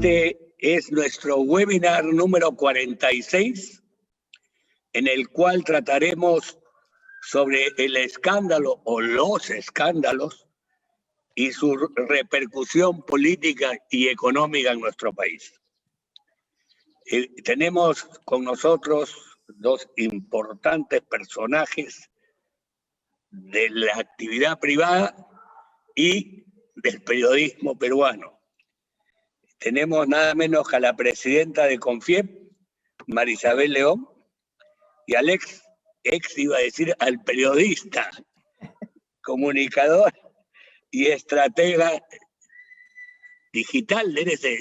Este es nuestro webinar número 46, en el cual trataremos sobre el escándalo o los escándalos y su repercusión política y económica en nuestro país. Tenemos con nosotros dos importantes personajes de la actividad privada y del periodismo peruano. Tenemos nada menos que a la presidenta de CONFIEP, María Isabel León, y al al periodista, comunicador y estratega digital,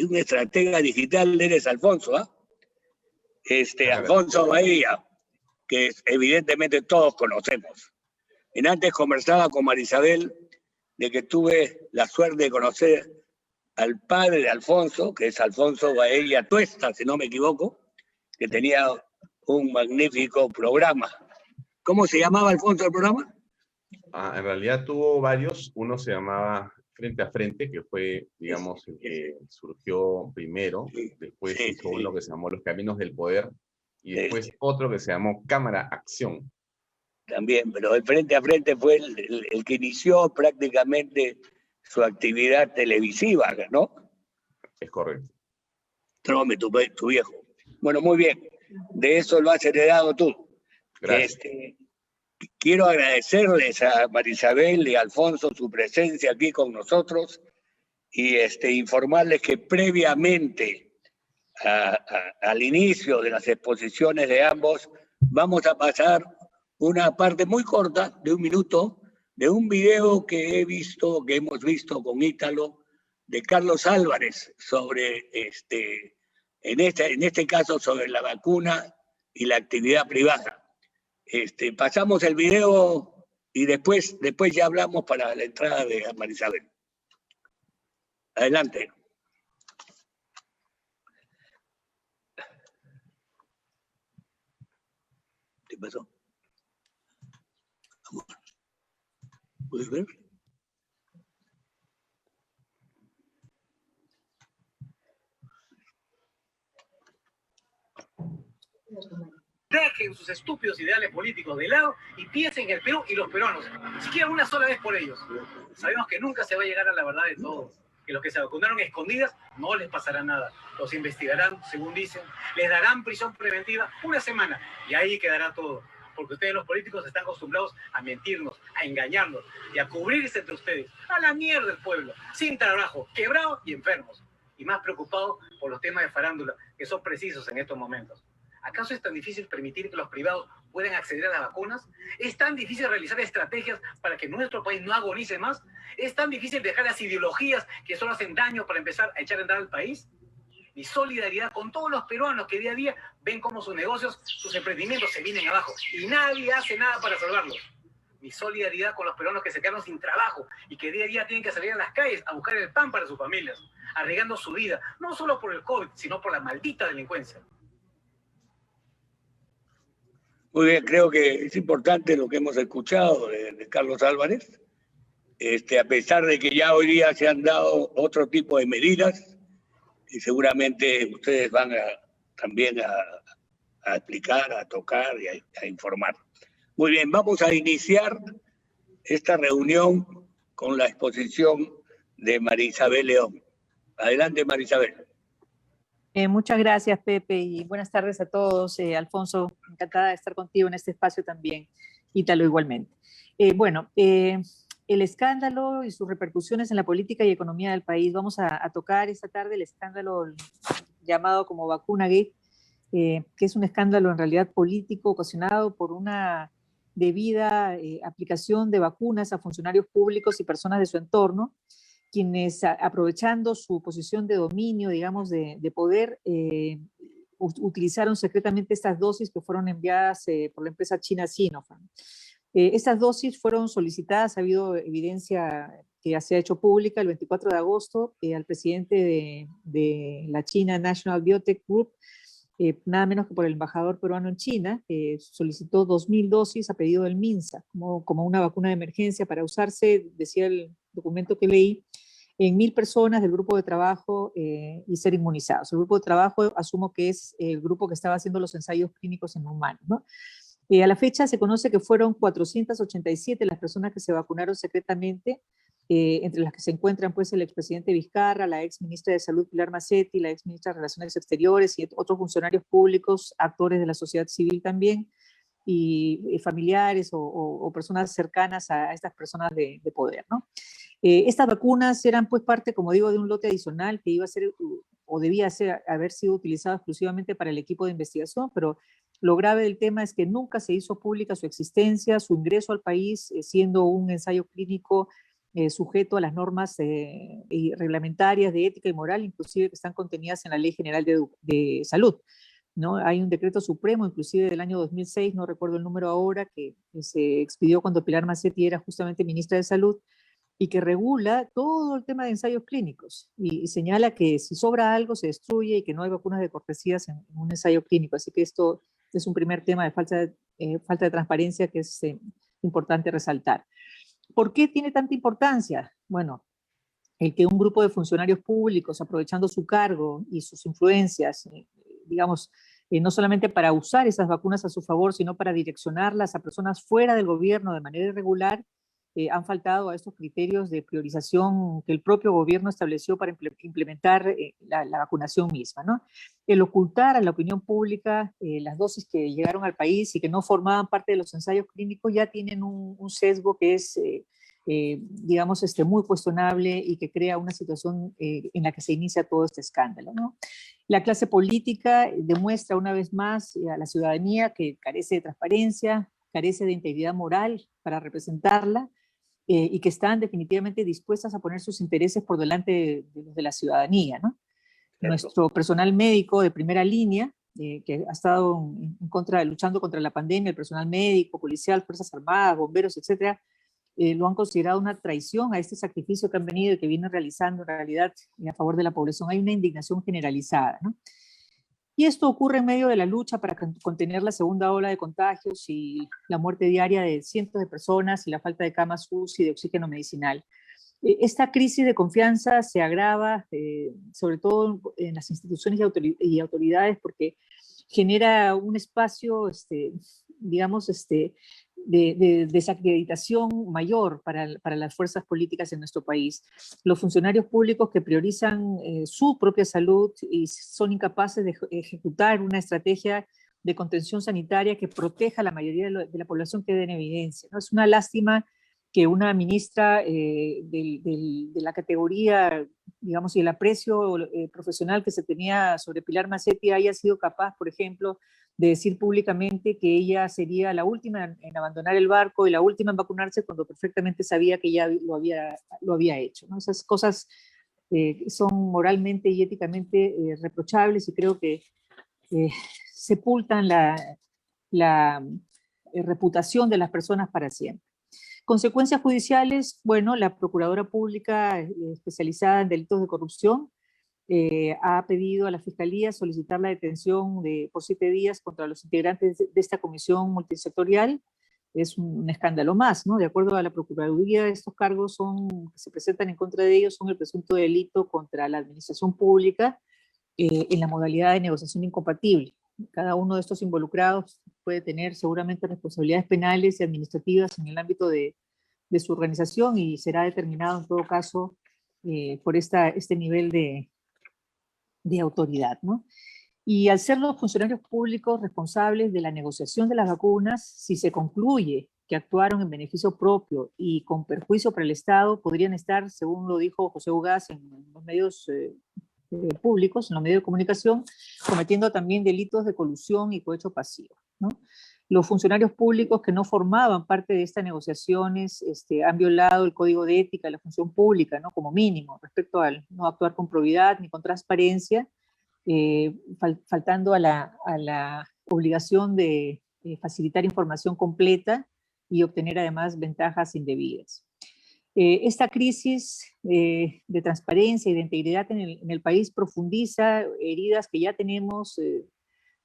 un estratega digital, eres Alfonso, ¿ah? Alfonso Bahía, que evidentemente todos conocemos. Antes conversaba con María Isabel de que tuve la suerte de conocer al padre de Alfonso, que es Alfonso Baella Tuesta, si no me equivoco, que tenía un magnífico programa. ¿Cómo se llamaba, Alfonso, el programa? En realidad tuvo varios. Uno se llamaba Frente a Frente, que fue, digamos, el que surgió primero. Después hizo uno que se llamó Los Caminos del Poder, y después otro que se llamó Cámara Acción. También, pero el Frente a Frente fue el que inició prácticamente su actividad televisiva, ¿no? Es correcto. Tróme, tu viejo. Bueno, muy bien. De eso lo has heredado tú. Gracias. Quiero agradecerles a María Isabel y a Alfonso su presencia aquí con nosotros y informarles que previamente al inicio de las exposiciones de ambos vamos a pasar una parte muy corta de 1 minuto de un video que hemos visto con Ítalo, de Carlos Álvarez sobre en este caso sobre la vacuna y la actividad privada. Pasamos el video y después ya hablamos para la entrada de María Isabel. Adelante. ¿Qué pasó? Vamos. ¿Puedes ver? Dejen sus estúpidos ideales políticos de lado y piensen en el Perú y los peruanos, siquiera una sola vez por ellos. Sabemos que nunca se va a llegar a la verdad de todo, que los que se vacunaron escondidas no les pasará nada. Los investigarán, según dicen, les darán prisión preventiva 1 semana y ahí quedará todo. Porque ustedes los políticos están acostumbrados a mentirnos, a engañarnos y a cubrirse entre ustedes. A la mierda del pueblo, sin trabajo, quebrados y enfermos. Y más preocupados por los temas de farándula, que son precisos en estos momentos. ¿Acaso es tan difícil permitir que los privados puedan acceder a las vacunas? ¿Es tan difícil realizar estrategias para que nuestro país no agonice más? ¿Es tan difícil dejar las ideologías que solo hacen daño para empezar a echar a andar al país? Mi solidaridad con todos los peruanos que día a día ven cómo sus negocios, sus emprendimientos se vienen abajo y nadie hace nada para salvarlos. Mi solidaridad con los peruanos que se quedaron sin trabajo y que día a día tienen que salir a las calles a buscar el pan para sus familias, arriesgando su vida, no solo por el COVID, sino por la maldita delincuencia. Muy bien, creo que es importante lo que hemos escuchado de Carlos Álvarez, a pesar de que ya hoy día se han dado otro tipo de medidas y seguramente ustedes van también a explicar, a tocar y a informar. Muy bien, vamos a iniciar esta reunión con la exposición de María Isabel León. Adelante, María Isabel. Muchas gracias, Pepe, y buenas tardes a todos. Alfonso, encantada de estar contigo en este espacio también. Ítalo igualmente. El escándalo y sus repercusiones en la política y economía del país. Vamos a tocar esta tarde el escándalo llamado como Vacunagate, que es un escándalo en realidad político ocasionado por una debida aplicación de vacunas a funcionarios públicos y personas de su entorno, quienes aprovechando su posición de dominio, digamos, de poder, utilizaron secretamente estas dosis que fueron enviadas por la empresa china Sinopharm. Estas dosis fueron solicitadas, ha habido evidencia que ya se ha hecho pública el 24 de agosto al presidente de la China National Biotech Group, nada menos que por el embajador peruano en China, que solicitó 2.000 dosis a pedido del MINSA, como una vacuna de emergencia para usarse, decía el documento que leí, en 1000 personas del grupo de trabajo y ser inmunizados. El grupo de trabajo asumo que es el grupo que estaba haciendo los ensayos clínicos en humanos, ¿no? A la fecha se conoce que fueron 487 las personas que se vacunaron secretamente, entre las que se encuentran pues el expresidente Vizcarra, la ex ministra de Salud Pilar Macetti, la ex ministra de Relaciones Exteriores y otros funcionarios públicos, actores de la sociedad civil también, y familiares o personas cercanas a estas personas de poder, ¿no? Estas vacunas eran pues parte, como digo, de un lote adicional que iba a ser o debía haber sido utilizado exclusivamente para el equipo de investigación, pero lo grave del tema es que nunca se hizo pública su existencia, su ingreso al país, siendo un ensayo clínico sujeto a las normas reglamentarias de ética y moral, inclusive que están contenidas en la Ley General de Salud, ¿no? Hay un decreto supremo, inclusive del año 2006, no recuerdo el número ahora, que se expidió cuando Pilar Macetti era justamente ministra de Salud, y que regula todo el tema de ensayos clínicos, y señala que si sobra algo se destruye y que no hay vacunas de cortesías en un ensayo clínico. Así que esto es un primer tema de falta de transparencia que es importante resaltar. ¿Por qué tiene tanta importancia? Bueno, el que un grupo de funcionarios públicos, aprovechando su cargo y sus influencias, digamos, no solamente para usar esas vacunas a su favor, sino para direccionarlas a personas fuera del gobierno de manera irregular, han faltado a estos criterios de priorización que el propio gobierno estableció para implementar la vacunación misma, ¿no? El ocultar a la opinión pública las dosis que llegaron al país y que no formaban parte de los ensayos clínicos ya tienen un sesgo que es, digamos, muy cuestionable y que crea una situación en la que se inicia todo este escándalo, ¿no? La clase política demuestra una vez más a la ciudadanía que carece de transparencia, carece de integridad moral para representarla, y que están definitivamente dispuestas a poner sus intereses por delante de los de la ciudadanía, ¿no? Nuestro personal médico de primera línea, que ha estado luchando contra la pandemia, el personal médico, policial, Fuerzas Armadas, bomberos, etcétera, lo han considerado una traición a este sacrificio que han venido y que vienen realizando en realidad a favor de la población. Hay una indignación generalizada, ¿no? Y esto ocurre en medio de la lucha para contener la segunda ola de contagios y la muerte diaria de cientos de personas y la falta de camas UCI y de oxígeno medicinal. Esta crisis de confianza se agrava, sobre todo en las instituciones y autoridades, porque genera un espacio, digamos, de desacreditación mayor para las fuerzas políticas en nuestro país. Los funcionarios públicos que priorizan su propia salud y son incapaces de ejecutar una estrategia de contención sanitaria que proteja a la mayoría de la población queda en evidencia, ¿no? Es una lástima que una ministra de la categoría, digamos, y el aprecio profesional que se tenía sobre Pilar Macetti haya sido capaz, por ejemplo, de decir públicamente que ella sería la última en abandonar el barco y la última en vacunarse cuando perfectamente sabía que ya lo había hecho, ¿no? Esas cosas son moralmente y éticamente reprochables y creo que sepultan la reputación de las personas para siempre. Consecuencias judiciales, bueno, la Procuradora Pública especializada en delitos de corrupción ha pedido a la Fiscalía solicitar la detención por 7 días contra los integrantes de esta comisión multisectorial. Es un escándalo más, ¿no? De acuerdo a la Procuraduría, estos cargos que se presentan en contra de ellos son el presunto delito contra la administración pública en la modalidad de negociación incompatible. Cada uno de estos involucrados puede tener seguramente responsabilidades penales y administrativas en el ámbito de su organización y será determinado en todo caso por este nivel de autoridad, ¿no? Y al ser los funcionarios públicos responsables de la negociación de las vacunas, si se concluye que actuaron en beneficio propio y con perjuicio para el Estado, podrían estar, según lo dijo José Ugaz en los medios públicos, en los medios de comunicación, cometiendo también delitos de colusión y cohecho pasivo, ¿no? Los funcionarios públicos que no formaban parte de estas negociaciones han violado el Código de Ética de la Función Pública, ¿no? Como mínimo, respecto al no actuar con probidad ni con transparencia, faltando a la obligación de facilitar información completa y obtener además ventajas indebidas. Esta crisis de transparencia y de integridad en el país profundiza heridas que ya tenemos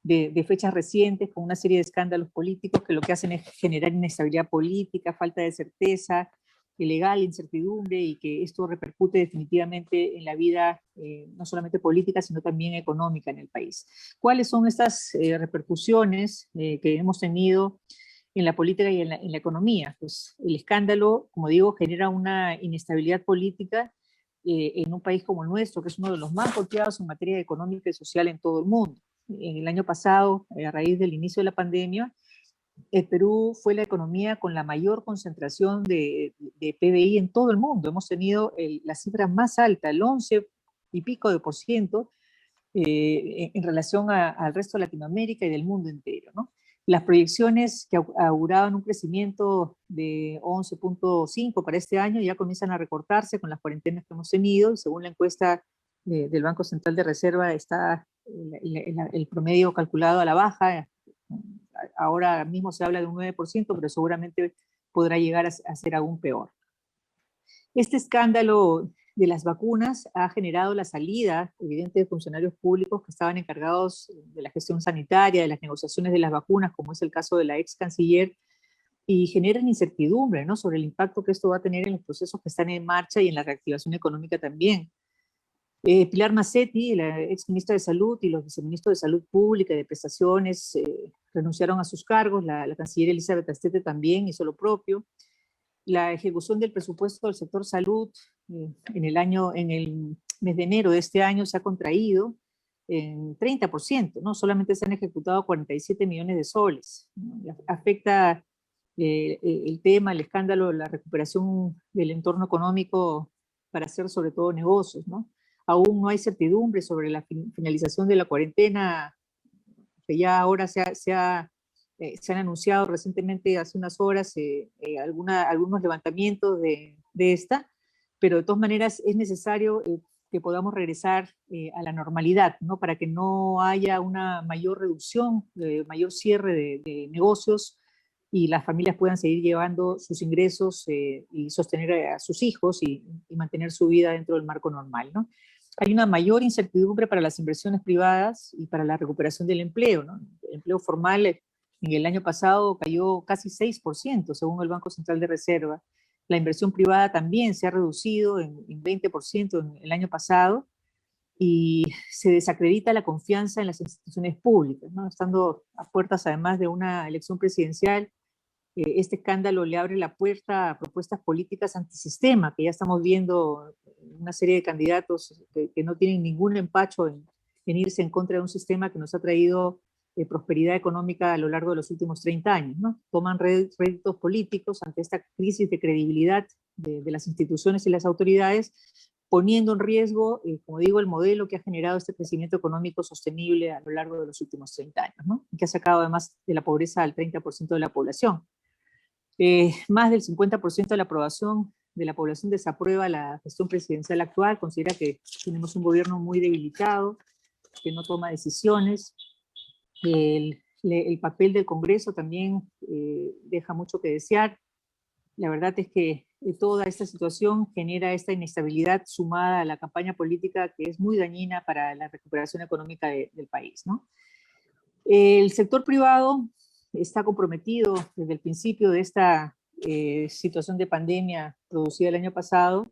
de fechas recientes, con una serie de escándalos políticos que lo que hacen es generar inestabilidad política, falta de certeza, ilegal, incertidumbre, y que esto repercute definitivamente en la vida no solamente política, sino también económica en el país. ¿Cuáles son estas repercusiones que hemos tenido en la política y en la economía? Pues el escándalo, como digo, genera una inestabilidad política en un país como el nuestro, que es uno de los más golpeados en materia económica y social en todo el mundo. En el año pasado, a raíz del inicio de la pandemia, el Perú fue la economía con la mayor concentración de PBI en todo el mundo. Hemos tenido la cifra más alta, el 11 y pico de por ciento, en relación al resto de Latinoamérica y del mundo entero, ¿no? Las proyecciones que auguraban un crecimiento de 11.5 para este año ya comienzan a recortarse con las cuarentenas que hemos tenido. Según la encuesta del Banco Central de Reserva, está el promedio calculado a la baja. Ahora mismo se habla de un 9%, pero seguramente podrá llegar a ser aún peor. Este escándalo de las vacunas ha generado la salida evidente de funcionarios públicos que estaban encargados de la gestión sanitaria, de las negociaciones de las vacunas, como es el caso de la ex canciller, y generan incertidumbre, ¿no?, sobre el impacto que esto va a tener en los procesos que están en marcha y en la reactivación económica también. Pilar Massetti, la ex ministra de Salud, y los viceministros de Salud Pública y de Prestaciones renunciaron a sus cargos. La canciller Elizabeth Astete también hizo lo propio. La ejecución del presupuesto del sector salud en el mes de enero de este año se ha contraído en 30%, ¿no? Solamente se han ejecutado 47 millones de soles. Afecta el tema, el escándalo, la recuperación del entorno económico para hacer sobre todo negocios, ¿no? Aún no hay certidumbre sobre la finalización de la cuarentena, que ya ahora se han anunciado recientemente, hace unas horas, algunos levantamientos de esta, pero de todas maneras es necesario que podamos regresar a la normalidad, ¿no?, para que no haya una mayor reducción, mayor cierre de negocios, y las familias puedan seguir llevando sus ingresos y sostener a sus hijos y mantener su vida dentro del marco normal, ¿no? Hay una mayor incertidumbre para las inversiones privadas y para la recuperación del empleo, ¿no? El empleo formal en el año pasado cayó casi 6%, según el Banco Central de Reserva. La inversión privada también se ha reducido en 20% en el año pasado, y se desacredita la confianza en las instituciones públicas, ¿no? Estando a puertas además de una elección presidencial, este escándalo le abre la puerta a propuestas políticas antisistema, que ya estamos viendo una serie de candidatos que no tienen ningún empacho en irse en contra de un sistema que nos ha traído prosperidad económica a lo largo de los últimos 30 años, ¿no? Toman réditos políticos ante esta crisis de credibilidad de las instituciones y las autoridades, poniendo en riesgo, como digo, el modelo que ha generado este crecimiento económico sostenible a lo largo de los últimos 30 años, ¿no? Y que ha sacado además de la pobreza al 30% de la población. Más del 50% de la población desaprueba la gestión presidencial actual, considera que tenemos un gobierno muy debilitado, que no toma decisiones. El papel del Congreso también deja mucho que desear. La verdad es que toda esta situación genera esta inestabilidad sumada a la campaña política, que es muy dañina para la recuperación económica del país, ¿no? El sector privado está comprometido desde el principio de esta situación de pandemia producida el año pasado,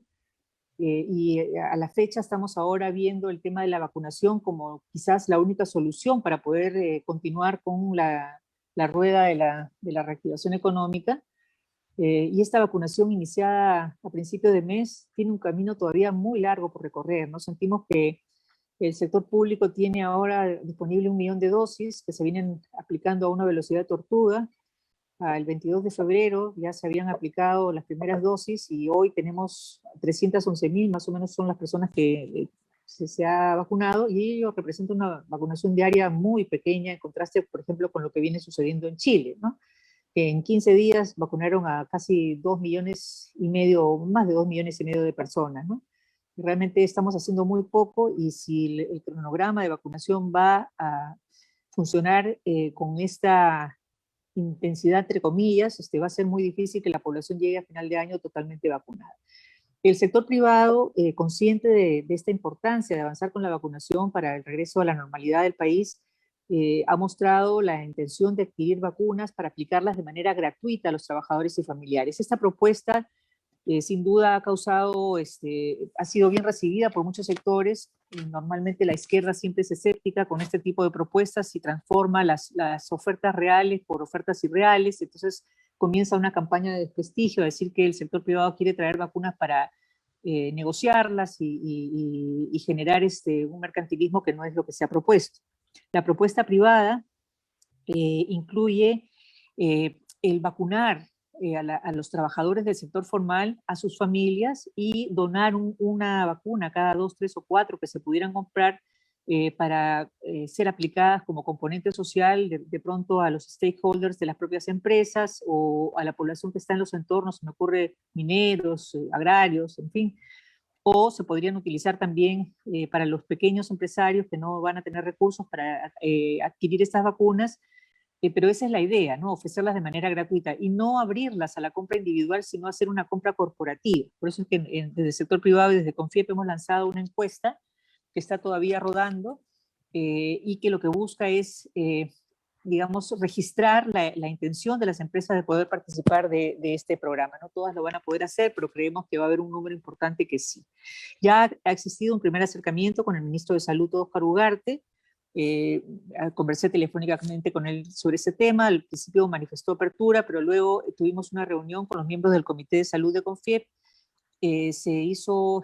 y a la fecha estamos ahora viendo el tema de la vacunación como quizás la única solución para poder continuar con la rueda de la reactivación económica. Y esta vacunación iniciada a principio de mes tiene un camino todavía muy largo por recorrer, ¿no? Sentimos que el sector público tiene ahora disponible 1 millón de dosis que se vienen aplicando a una velocidad de tortuga. El 22 de febrero ya se habían aplicado las primeras dosis y hoy tenemos 311.000, más o menos son las personas que se ha vacunado, y ello representa una vacunación diaria muy pequeña en contraste, por ejemplo, con lo que viene sucediendo en Chile, ¿no? En 15 días vacunaron a casi 2,5 millones, más de 2,5 millones de personas, ¿no? Realmente estamos haciendo muy poco, y si el cronograma de vacunación va a funcionar con esta intensidad, entre comillas, va a ser muy difícil que la población llegue a final de año totalmente vacunada. El sector privado, consciente de esta importancia de avanzar con la vacunación para el regreso a la normalidad del país, ha mostrado la intención de adquirir vacunas para aplicarlas de manera gratuita a los trabajadores y familiares. Esta propuesta sin duda ha causado, ha sido bien recibida por muchos sectores. Normalmente la izquierda siempre es escéptica con este tipo de propuestas y transforma las ofertas reales por ofertas irreales. Entonces comienza una campaña de desprestigio, a decir que el sector privado quiere traer vacunas para negociarlas y generar un mercantilismo que no es lo que se ha propuesto. La propuesta privada incluye el vacunar a los trabajadores del sector formal, a sus familias, y donar una vacuna cada 2, 3 o 4 que se pudieran comprar para ser aplicadas como componente social de pronto a los stakeholders de las propias empresas o a la población que está en los entornos, se me ocurre mineros, agrarios, en fin. O se podrían utilizar también para los pequeños empresarios que no van a tener recursos para adquirir estas vacunas, pero esa es la idea, ¿no? Ofrecerlas de manera gratuita y no abrirlas a la compra individual, sino hacer una compra corporativa. Por eso es que desde el sector privado y desde CONFIEP hemos lanzado una encuesta que está todavía rodando y que lo que busca es, digamos, registrar la intención de las empresas de poder participar de este programa. No todas lo van a poder hacer, pero creemos que va a haber un número importante que sí. Ya ha existido un primer acercamiento con el ministro de Salud, Óscar Ugarte. Conversé telefónicamente con él sobre ese tema. Al principio manifestó apertura, pero luego tuvimos una reunión con los miembros del Comité de Salud de CONFIEP. Se hizo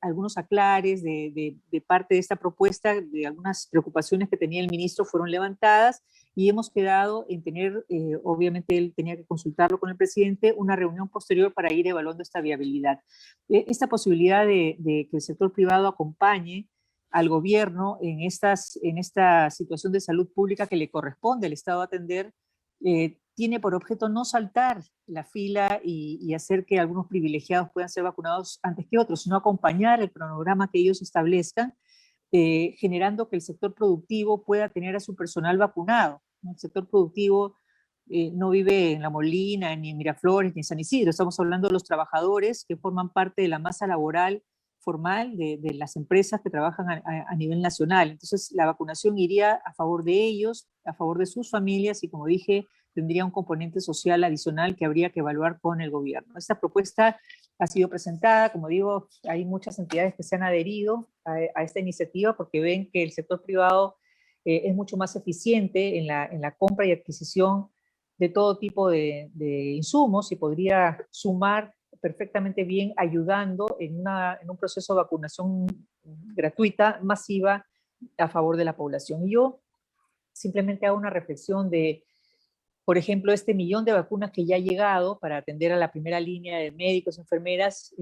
algunos aclares de parte de esta propuesta, de algunas preocupaciones que tenía el ministro fueron levantadas y hemos quedado en tener, obviamente él tenía que consultarlo con el presidente, una reunión posterior para ir evaluando esta viabilidad. Esta posibilidad de que el sector privado acompañe al gobierno en esta situación de salud pública que le corresponde al Estado atender, tiene por objeto no saltar la fila y hacer que algunos privilegiados puedan ser vacunados antes que otros, sino acompañar el cronograma que ellos establezcan, generando que el sector productivo pueda tener a su personal vacunado. El sector productivo no vive en La Molina, ni en Miraflores, ni en San Isidro. Estamos hablando de los trabajadores que forman parte de la masa laboral formal de las empresas que trabajan a nivel nacional. Entonces, la vacunación iría a favor de ellos, a favor de sus familias y, como dije, tendría un componente social adicional que habría que evaluar con el gobierno. Esta propuesta ha sido presentada, como digo, hay muchas entidades que se han adherido a esta iniciativa porque ven que el sector privado es mucho más eficiente en la compra y adquisición de todo tipo de insumos y podría sumar perfectamente bien ayudando en un proceso de vacunación gratuita, masiva, a favor de la población. Y yo simplemente hago una reflexión de, por ejemplo, este 1 millón de vacunas que ya ha llegado para atender a la primera línea de médicos, enfermeras.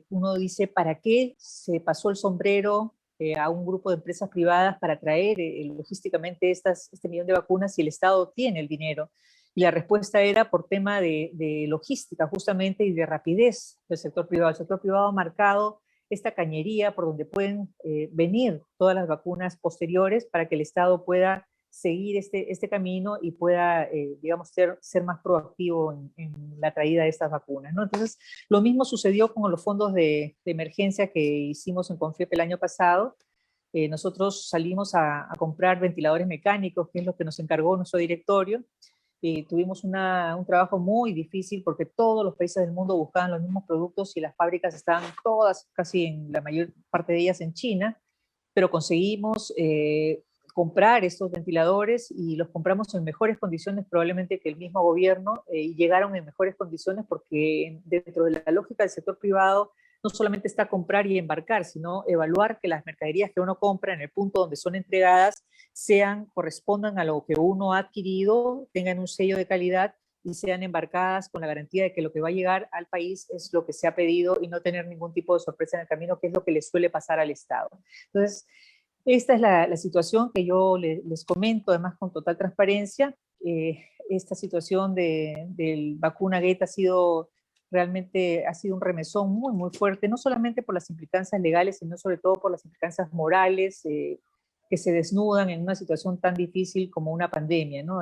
Uno dice, ¿para qué se pasó el sombrero a un grupo de empresas privadas para traer logísticamente este 1 millón de vacunas si el Estado tiene el dinero? Y la respuesta era por tema de logística justamente y de rapidez del sector privado. El sector privado ha marcado esta cañería por donde pueden venir todas las vacunas posteriores para que el Estado pueda seguir este camino y pueda, digamos, ser más proactivo en la traída de estas vacunas, ¿no? Entonces, lo mismo sucedió con los fondos de emergencia que hicimos en CONFIEP el año pasado. Nosotros salimos a comprar ventiladores mecánicos, que es lo que nos encargó nuestro directorio. Tuvimos un trabajo muy difícil porque todos los países del mundo buscaban los mismos productos y las fábricas estaban todas, casi en la mayor parte de ellas en China, pero conseguimos comprar estos ventiladores y los compramos en mejores condiciones probablemente que el mismo gobierno y llegaron en mejores condiciones porque dentro de la lógica del sector privado no solamente está comprar y embarcar, sino evaluar que las mercaderías que uno compra en el punto donde son entregadas correspondan a lo que uno ha adquirido, tengan un sello de calidad y sean embarcadas con la garantía de que lo que va a llegar al país es lo que se ha pedido y no tener ningún tipo de sorpresa en el camino, que es lo que le suele pasar al Estado. Entonces, esta es la situación que yo les comento, además con total transparencia. Esta situación del vacuna-gate realmente ha sido un remesón muy, muy fuerte, no solamente por las implicancias legales, sino sobre todo por las implicancias morales que se desnudan en una situación tan difícil como una pandemia, ¿no?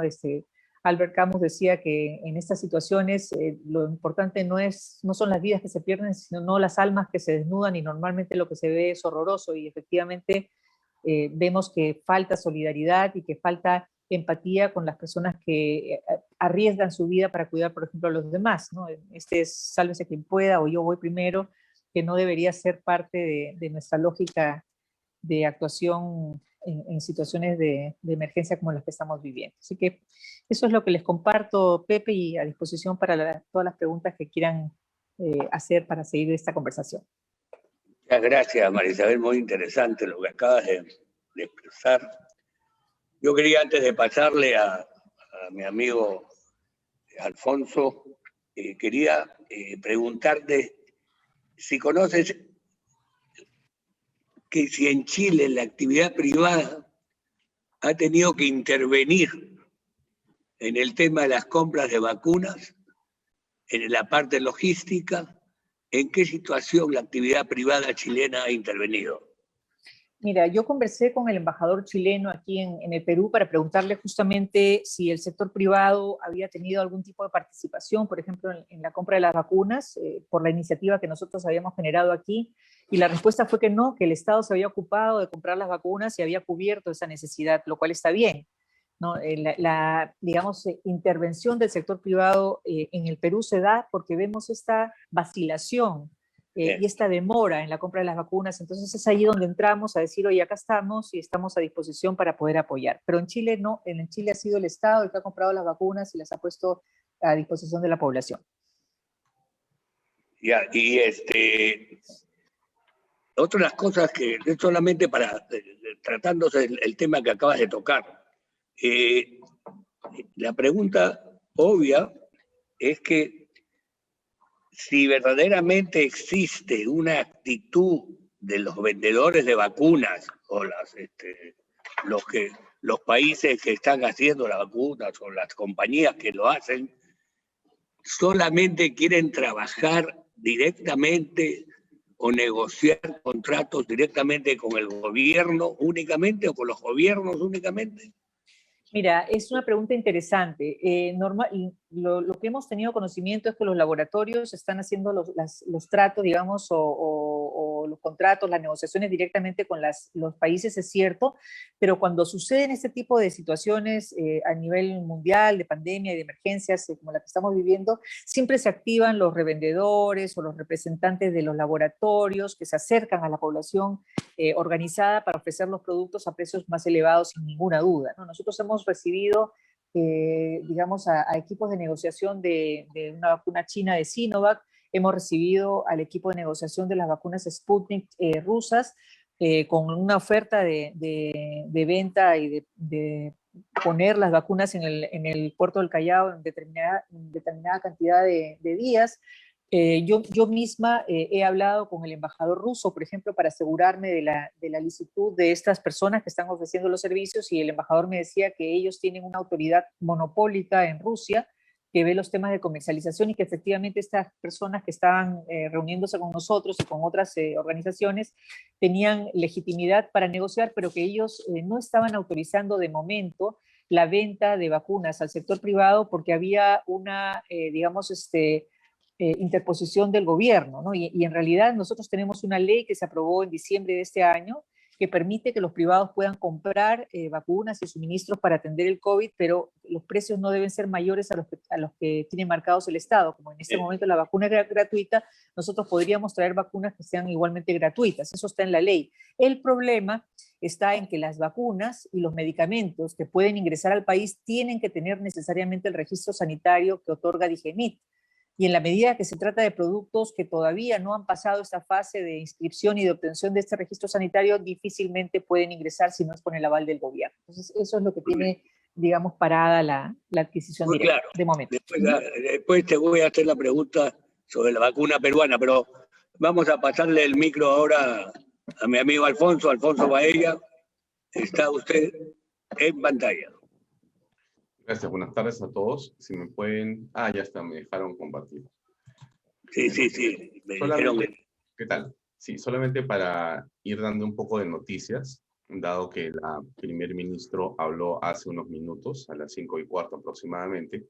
Albert Camus decía que en estas situaciones lo importante no son las vidas que se pierden, sino las almas que se desnudan, y normalmente lo que se ve es horroroso, y efectivamente vemos que falta solidaridad y que falta empatía con las personas que arriesgan su vida para cuidar, por ejemplo, a los demás, ¿no? Este es sálvese quien pueda o yo voy primero, que no debería ser parte de nuestra lógica de actuación en situaciones de emergencia como las que estamos viviendo. Así que eso es lo que les comparto, Pepe, y a disposición para todas las preguntas que quieran hacer para seguir esta conversación. Muchas gracias, María Isabel, muy interesante lo que acabas de expresar. Yo quería, antes de pasarle a mi amigo Alfonso, quería preguntarte si conoces que si en Chile la actividad privada ha tenido que intervenir en el tema de las compras de vacunas, en la parte logística, ¿en qué situación la actividad privada chilena ha intervenido? Mira, yo conversé con el embajador chileno aquí en el Perú para preguntarle justamente si el sector privado había tenido algún tipo de participación, por ejemplo, en la compra de las vacunas, por la iniciativa que nosotros habíamos generado aquí, y la respuesta fue que no, que el Estado se había ocupado de comprar las vacunas y había cubierto esa necesidad, lo cual está bien, ¿no? Digamos, intervención del sector privado en el Perú se da porque vemos esta vacilación y esta demora en la compra de las vacunas. Entonces es ahí donde entramos a decir, oye, acá estamos y estamos a disposición para poder apoyar. Pero en Chile no, en Chile ha sido el Estado el que ha comprado las vacunas y las ha puesto a disposición de la población. Ya, y otra de las cosas que, solamente para, tratándose el tema que acabas de tocar, la pregunta obvia es que si verdaderamente existe una actitud de los vendedores de vacunas o los países que están haciendo las vacunas o las compañías que lo hacen, solamente quieren trabajar directamente o negociar contratos directamente con el gobierno únicamente o con los gobiernos únicamente. Mira, es una pregunta interesante. Lo que hemos tenido conocimiento es que los laboratorios están haciendo los tratos, digamos, o los contratos, las negociaciones directamente con los países, es cierto, pero cuando suceden este tipo de situaciones a nivel mundial, de pandemia y de emergencias como la que estamos viviendo, siempre se activan los revendedores o los representantes de los laboratorios que se acercan a la población organizada para ofrecer los productos a precios más elevados, sin ninguna duda, ¿no? Nosotros hemos recibido, digamos, a equipos de negociación de una vacuna china de Sinovac, hemos recibido al equipo de negociación de las vacunas Sputnik rusas, con una oferta de venta y de poner las vacunas en el puerto del Callao en determinada cantidad de días. Yo misma he hablado con el embajador ruso, por ejemplo, para asegurarme de la licitud de estas personas que están ofreciendo los servicios, y el embajador me decía que ellos tienen una autoridad monopólica en Rusia que ve los temas de comercialización y que efectivamente estas personas que estaban reuniéndose con nosotros y con otras organizaciones tenían legitimidad para negociar, pero que ellos no estaban autorizando de momento la venta de vacunas al sector privado porque había una, digamos, interposición del gobierno, ¿no? Y en realidad nosotros tenemos una ley que se aprobó en diciembre de este año que permite que los privados puedan comprar vacunas y suministros para atender el COVID, pero los precios no deben ser mayores a los que tiene marcados el Estado. Como en este momento la vacuna es gratuita, nosotros podríamos traer vacunas que sean igualmente gratuitas. Eso está en la ley. El problema está en que las vacunas y los medicamentos que pueden ingresar al país tienen que tener necesariamente el registro sanitario que otorga DIGEMIT. Y en la medida que se trata de productos que todavía no han pasado esta fase de inscripción y de obtención de este registro sanitario, difícilmente pueden ingresar si no es con el aval del gobierno. Entonces, eso es lo que tiene, digamos, parada la adquisición directa, claro, de momento. Después te voy a hacer la pregunta sobre la vacuna peruana, pero vamos a pasarle el micro ahora a mi amigo Alfonso Baella. Está usted en pantalla. Gracias, buenas tardes a todos. Si me pueden... Ah, ya está, me dejaron compartir. Sí. Me dijeron que... ¿Qué tal? Sí, solamente para ir dando un poco de noticias, dado que la primer ministro habló hace unos minutos, a las 5:15 aproximadamente,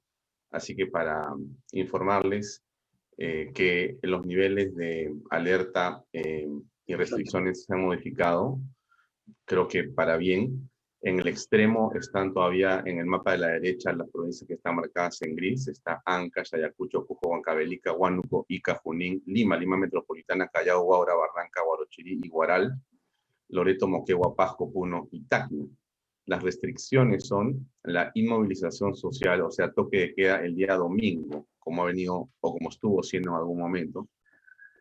así que para informarles que los niveles de alerta y restricciones se han modificado, creo que para bien. En el extremo están todavía en el mapa de la derecha las provincias que están marcadas en gris. Está Ancash, Ayacucho, Cusco, Huancavelica, Huánuco, Ica, Junín, Lima, Lima Metropolitana, Callao, Huaura, Barranca, Huarochirí, Iguaral, Loreto, Moquegua, Pasco, Puno y Tacna. Las restricciones son la inmovilización social, o sea, toque de queda el día domingo, como ha venido o como estuvo siendo en algún momento.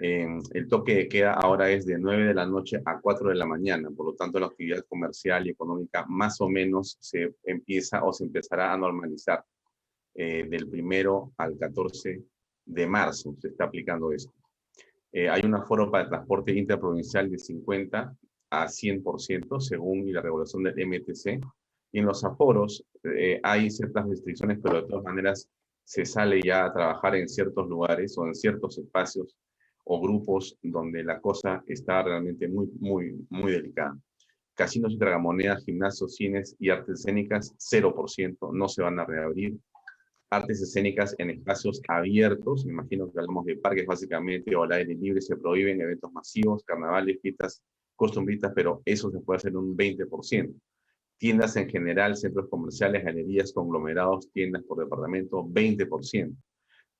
El toque de queda ahora es de 9 de la noche a 4 de la mañana, por lo tanto la actividad comercial y económica más o menos se empieza o se empezará a normalizar. Del 1 al 14 de marzo se está aplicando esto. Hay un aforo para el transporte interprovincial de 50 a 100% según la regulación del MTC. Y en los aforos hay ciertas restricciones, pero de todas maneras se sale ya a trabajar en ciertos lugares o en ciertos espacios o grupos donde la cosa está realmente muy delicada. Casinos y tragamonedas, gimnasios, cines y artes escénicas, 0%, no se van a reabrir. Artes escénicas en espacios abiertos, me imagino que hablamos de parques básicamente, o al aire libre, se prohíben eventos masivos, carnavales, fiestas costumbristas, pero eso se puede hacer un 20%. Tiendas en general, centros comerciales, galerías, conglomerados, tiendas por departamento, 20%.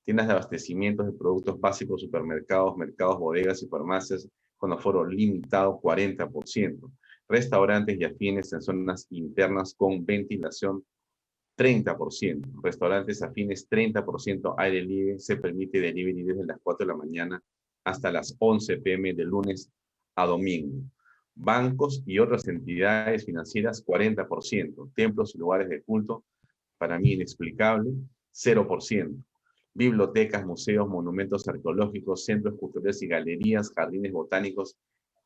Tiendas de abastecimientos de productos básicos, supermercados, mercados, bodegas y farmacias con aforo limitado, 40%. Restaurantes y afines en zonas internas con ventilación, 30%. Restaurantes afines, 30%. Aire libre, se permite delivery desde las 4 de la mañana hasta las 11 p.m. de lunes a domingo. Bancos y otras entidades financieras, 40%. Templos y lugares de culto, para mí inexplicable, 0%. Bibliotecas, museos, monumentos arqueológicos, centros culturales y galerías, jardines botánicos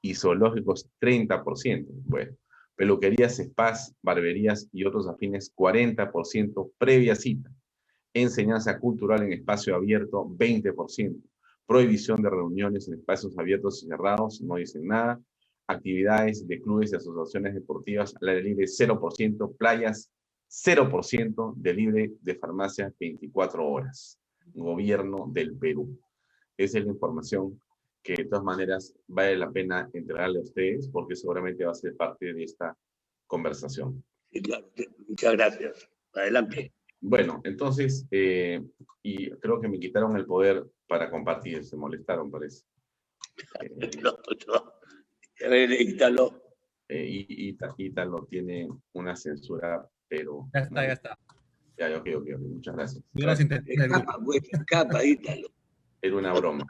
y zoológicos, 30%. Bueno, peluquerías, spas, barberías y otros afines, 40% previa cita. Enseñanza cultural en espacio abierto, 20%. Prohibición de reuniones en espacios abiertos y cerrados, no dicen nada. Actividades de clubes y asociaciones deportivas al aire libre, 0%. Playas, 0%. De libre de farmacias, 24 horas. Gobierno del Perú. Esa es la información que de todas maneras vale la pena entregarle a ustedes porque seguramente va a ser parte de esta conversación. Sí, claro. Muchas gracias. Adelante. Bueno, entonces, y creo que me quitaron el poder para compartir, se molestaron, parece. A ver, Ítalo. Ítalo tiene una censura, pero... Ya está, ya está. Ya, ok, muchas gracias. Yo los intenté en el grupo. Escapa, Ítalo. Era una broma.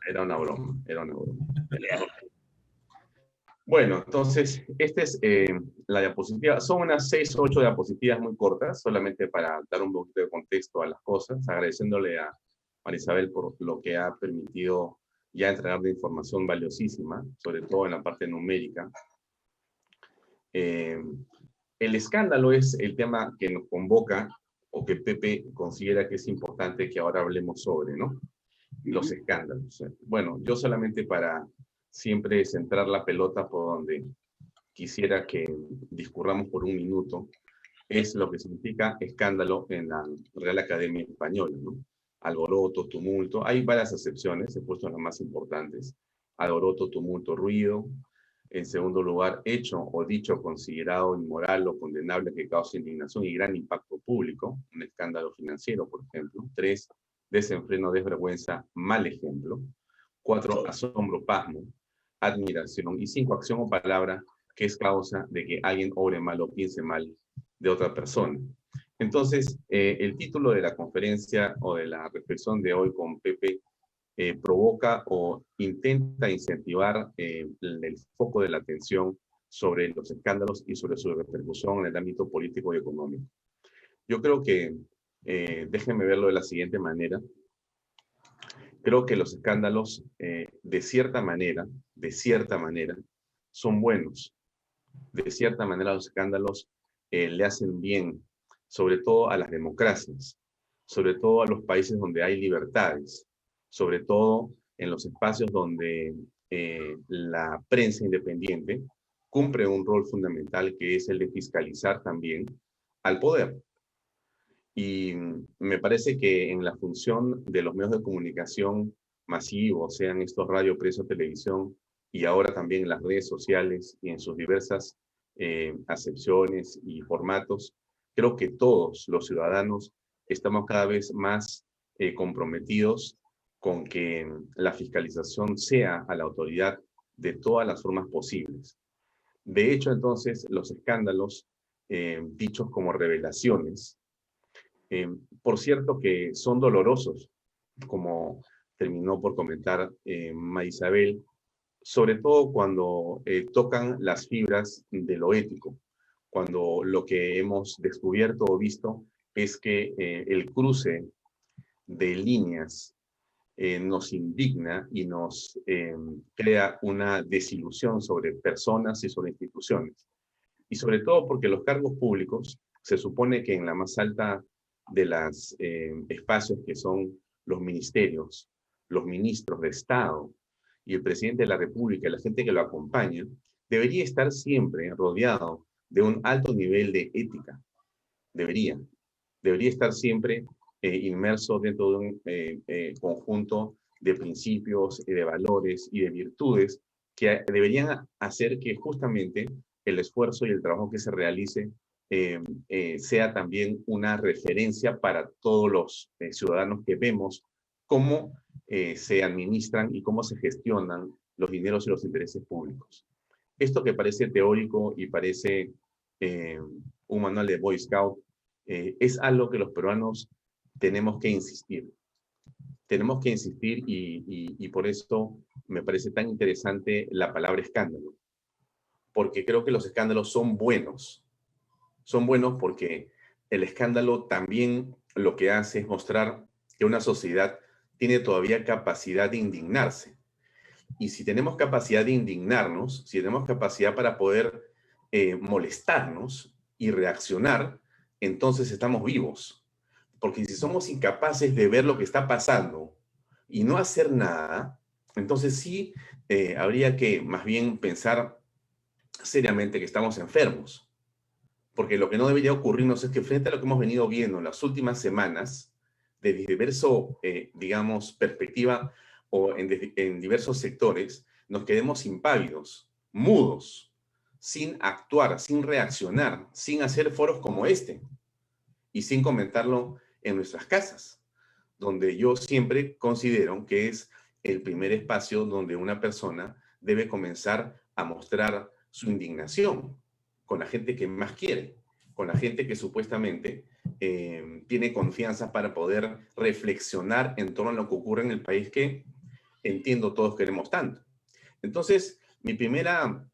Bueno, entonces, esta es la diapositiva. Son unas 6 o 8 diapositivas muy cortas, solamente para dar un poquito de contexto a las cosas, agradeciéndole a Marisabel por lo que ha permitido ya entregar de información valiosísima, sobre todo en la parte numérica. El escándalo es el tema que nos convoca, o que Pepe considera que es importante que ahora hablemos sobre, ¿no? Los escándalos. Bueno, yo solamente para siempre centrar la pelota por donde quisiera que discurramos por un minuto, es lo que significa escándalo en la Real Academia Española, ¿no? Alboroto, tumulto, hay varias excepciones, he puesto las más importantes. Alboroto, tumulto, ruido. En segundo lugar, hecho o dicho considerado inmoral o condenable que causa indignación y gran impacto público, un escándalo financiero, por ejemplo. 3, desenfreno, desvergüenza, mal ejemplo. 4, asombro, pasmo, admiración. Y 5, acción o palabra que es causa de que alguien obre mal o piense mal de otra persona. Entonces, el título de la conferencia o de la reflexión de hoy con Pepe provoca o intenta incentivar el foco de la atención sobre los escándalos y sobre su repercusión en el ámbito político y económico. Yo creo que, déjenme verlo de la siguiente manera, creo que los escándalos de cierta manera, son buenos. De cierta manera los escándalos le hacen bien, sobre todo a las democracias, sobre todo a los países donde hay libertades, sobre todo en los espacios donde la prensa independiente cumple un rol fundamental que es el de fiscalizar también al poder. Y me parece que en la función de los medios de comunicación masivos, sean estos radio, prensa, televisión, y ahora también en las redes sociales y en sus diversas acepciones y formatos, creo que todos los ciudadanos estamos cada vez más comprometidos con que la fiscalización sea a la autoridad de todas las formas posibles. De hecho, entonces, los escándalos, dichos como revelaciones, por cierto que son dolorosos, como terminó por comentar Marisabel, sobre todo cuando tocan las fibras de lo ético, cuando lo que hemos descubierto o visto es que el cruce de líneas nos indigna y nos crea una desilusión sobre personas y sobre instituciones. Y sobre todo porque los cargos públicos, se supone que en la más alta de los espacios que son los ministerios, los ministros de Estado y el presidente de la República, la gente que lo acompaña, debería estar siempre rodeado de un alto nivel de ética. Debería estar siempre inmerso dentro de un conjunto de principios y de valores y de virtudes que deberían hacer que justamente el esfuerzo y el trabajo que se realice sea también una referencia para todos los ciudadanos que vemos cómo se administran y cómo se gestionan los dineros y los intereses públicos. Esto que parece teórico y parece un manual de Boy Scout, es algo que los peruanos tenemos que insistir. Tenemos que insistir y por eso me parece tan interesante la palabra escándalo. Porque creo que los escándalos son buenos. Son buenos porque el escándalo también lo que hace es mostrar que una sociedad tiene todavía capacidad de indignarse. Y si tenemos capacidad de indignarnos, si tenemos capacidad para poder molestarnos y reaccionar, entonces estamos vivos. Porque si somos incapaces de ver lo que está pasando y no hacer nada, entonces sí habría que más bien pensar seriamente que estamos enfermos. Porque lo que no debería ocurrirnos es que frente a lo que hemos venido viendo en las últimas semanas, de diverso, digamos, perspectiva o en diversos sectores, nos quedemos impávidos, mudos, sin actuar, sin reaccionar, sin hacer foros como este y sin comentarlo en nuestras casas, donde yo siempre considero que es el primer espacio donde una persona debe comenzar a mostrar su indignación con la gente que más quiere, con la gente que supuestamente tiene confianza para poder reflexionar en torno a lo que ocurre en el país que entiendo todos queremos tanto. Entonces, mi primera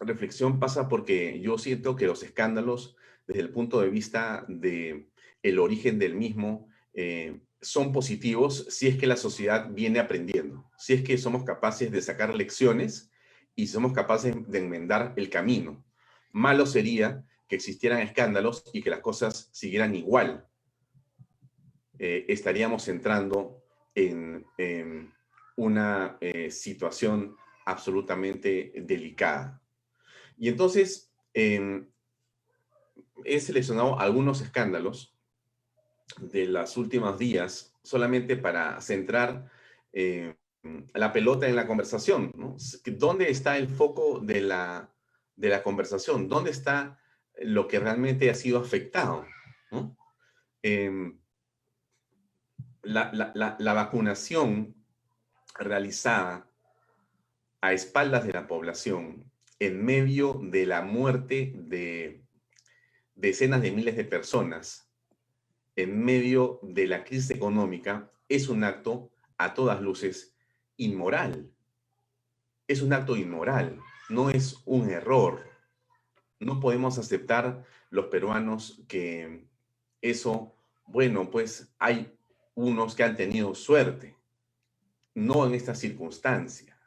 reflexión pasa porque yo siento que los escándalos, desde el punto de vista del origen del mismo, son positivos si es que la sociedad viene aprendiendo, si es que somos capaces de sacar lecciones y somos capaces de enmendar el camino. Malo sería que existieran escándalos y que las cosas siguieran igual. Estaríamos entrando en una situación absolutamente delicada. Y entonces he seleccionado algunos escándalos de los últimos días solamente para centrar la pelota en la conversación, ¿no? ¿Dónde está el foco de la conversación? ¿Dónde está lo que realmente ha sido afectado, ¿no? La vacunación realizada a espaldas de la población en medio de la muerte de decenas de miles de personas, en medio de la crisis económica, es un acto a todas luces inmoral. Es un acto inmoral, no es un error. No podemos aceptar los peruanos que eso, bueno, pues hay unos que han tenido suerte, no en esta circunstancia.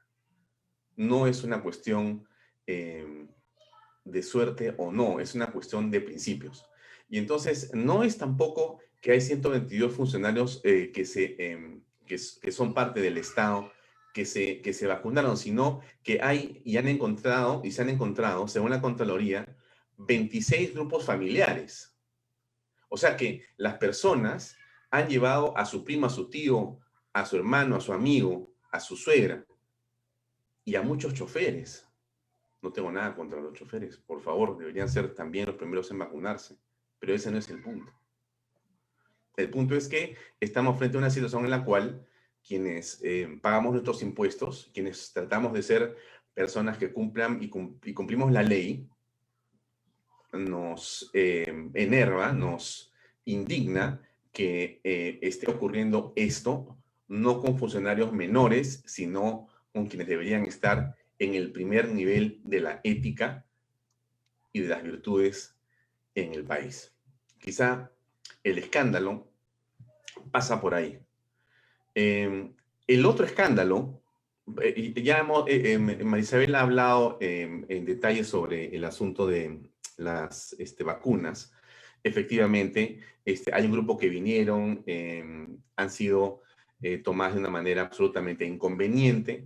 No es una cuestión de suerte o no, es una cuestión de principios. Y entonces no es tampoco que hay 122 funcionarios que son parte del Estado que se vacunaron, sino que hay y se han encontrado, según la Contraloría, 26 grupos familiares. O sea que las personas han llevado a su primo, a su tío, a su hermano, a su amigo, a su suegra y a muchos choferes. No tengo nada contra los choferes. Por favor, deberían ser también los primeros en vacunarse. Pero ese no es el punto. El punto es que estamos frente a una situación en la cual quienes pagamos nuestros impuestos, quienes tratamos de ser personas que cumplan y cumplimos la ley, nos enerva, nos indigna que esté ocurriendo esto, no con funcionarios menores, sino con quienes deberían estar en el primer nivel de la ética y de las virtudes en el país. Quizá el escándalo pasa por ahí. El otro escándalo, ya Marisabel ha hablado en detalle sobre el asunto de las vacunas. Efectivamente, hay un grupo que vinieron, han sido tomadas de una manera absolutamente inconveniente,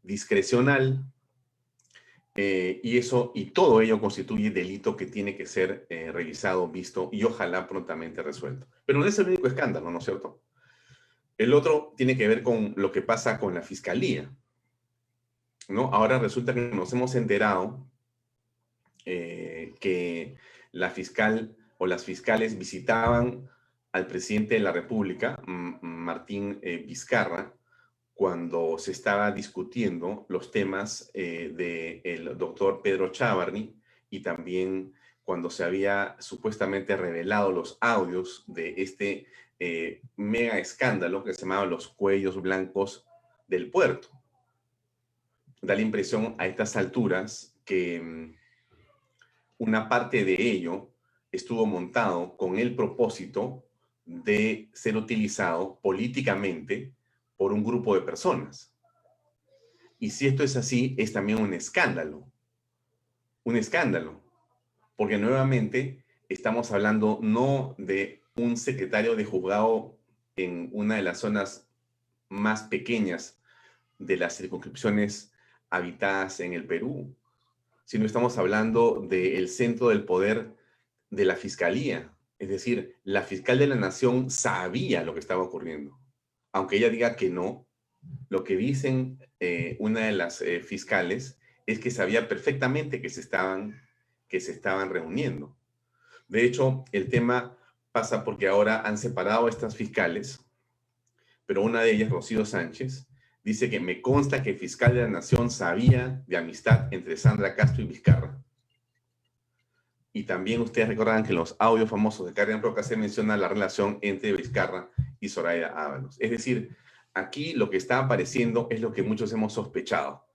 discrecional, y todo ello constituye delito que tiene que ser revisado, visto y ojalá prontamente resuelto. Pero no es el único escándalo, ¿no es cierto? El otro tiene que ver con lo que pasa con la fiscalía, ¿no? Ahora resulta que nos hemos enterado que la fiscal o las fiscales visitaban al presidente de la República, Martín Vizcarra, cuando se estaba discutiendo los temas del doctor Pedro Chávarri y también cuando se había supuestamente revelado los audios de este mega escándalo que se llamaba los cuellos blancos del puerto. Da la impresión a estas alturas que una parte de ello estuvo montado con el propósito de ser utilizado políticamente por un grupo de personas. Y si esto es así, es también un escándalo. Un escándalo. Porque nuevamente estamos hablando no de un secretario de juzgado en una de las zonas más pequeñas de las circunscripciones habitadas en el Perú, sino estamos hablando del centro del poder de la fiscalía. Es decir, la fiscal de la nación sabía lo que estaba ocurriendo. Aunque ella diga que no, lo que dicen una de las fiscales es que sabía perfectamente que se estaban reuniendo. De hecho, el tema pasa porque ahora han separado a estas fiscales, pero una de ellas, Rocío Sánchez, dice que me consta que el fiscal de la Nación sabía de amistad entre Sandra Castro y Vizcarra. Y también ustedes recordarán que en los audios famosos de Karen Roca se menciona la relación entre Vizcarra y Zoraida Ábalos. Es decir, aquí lo que está apareciendo es lo que muchos hemos sospechado.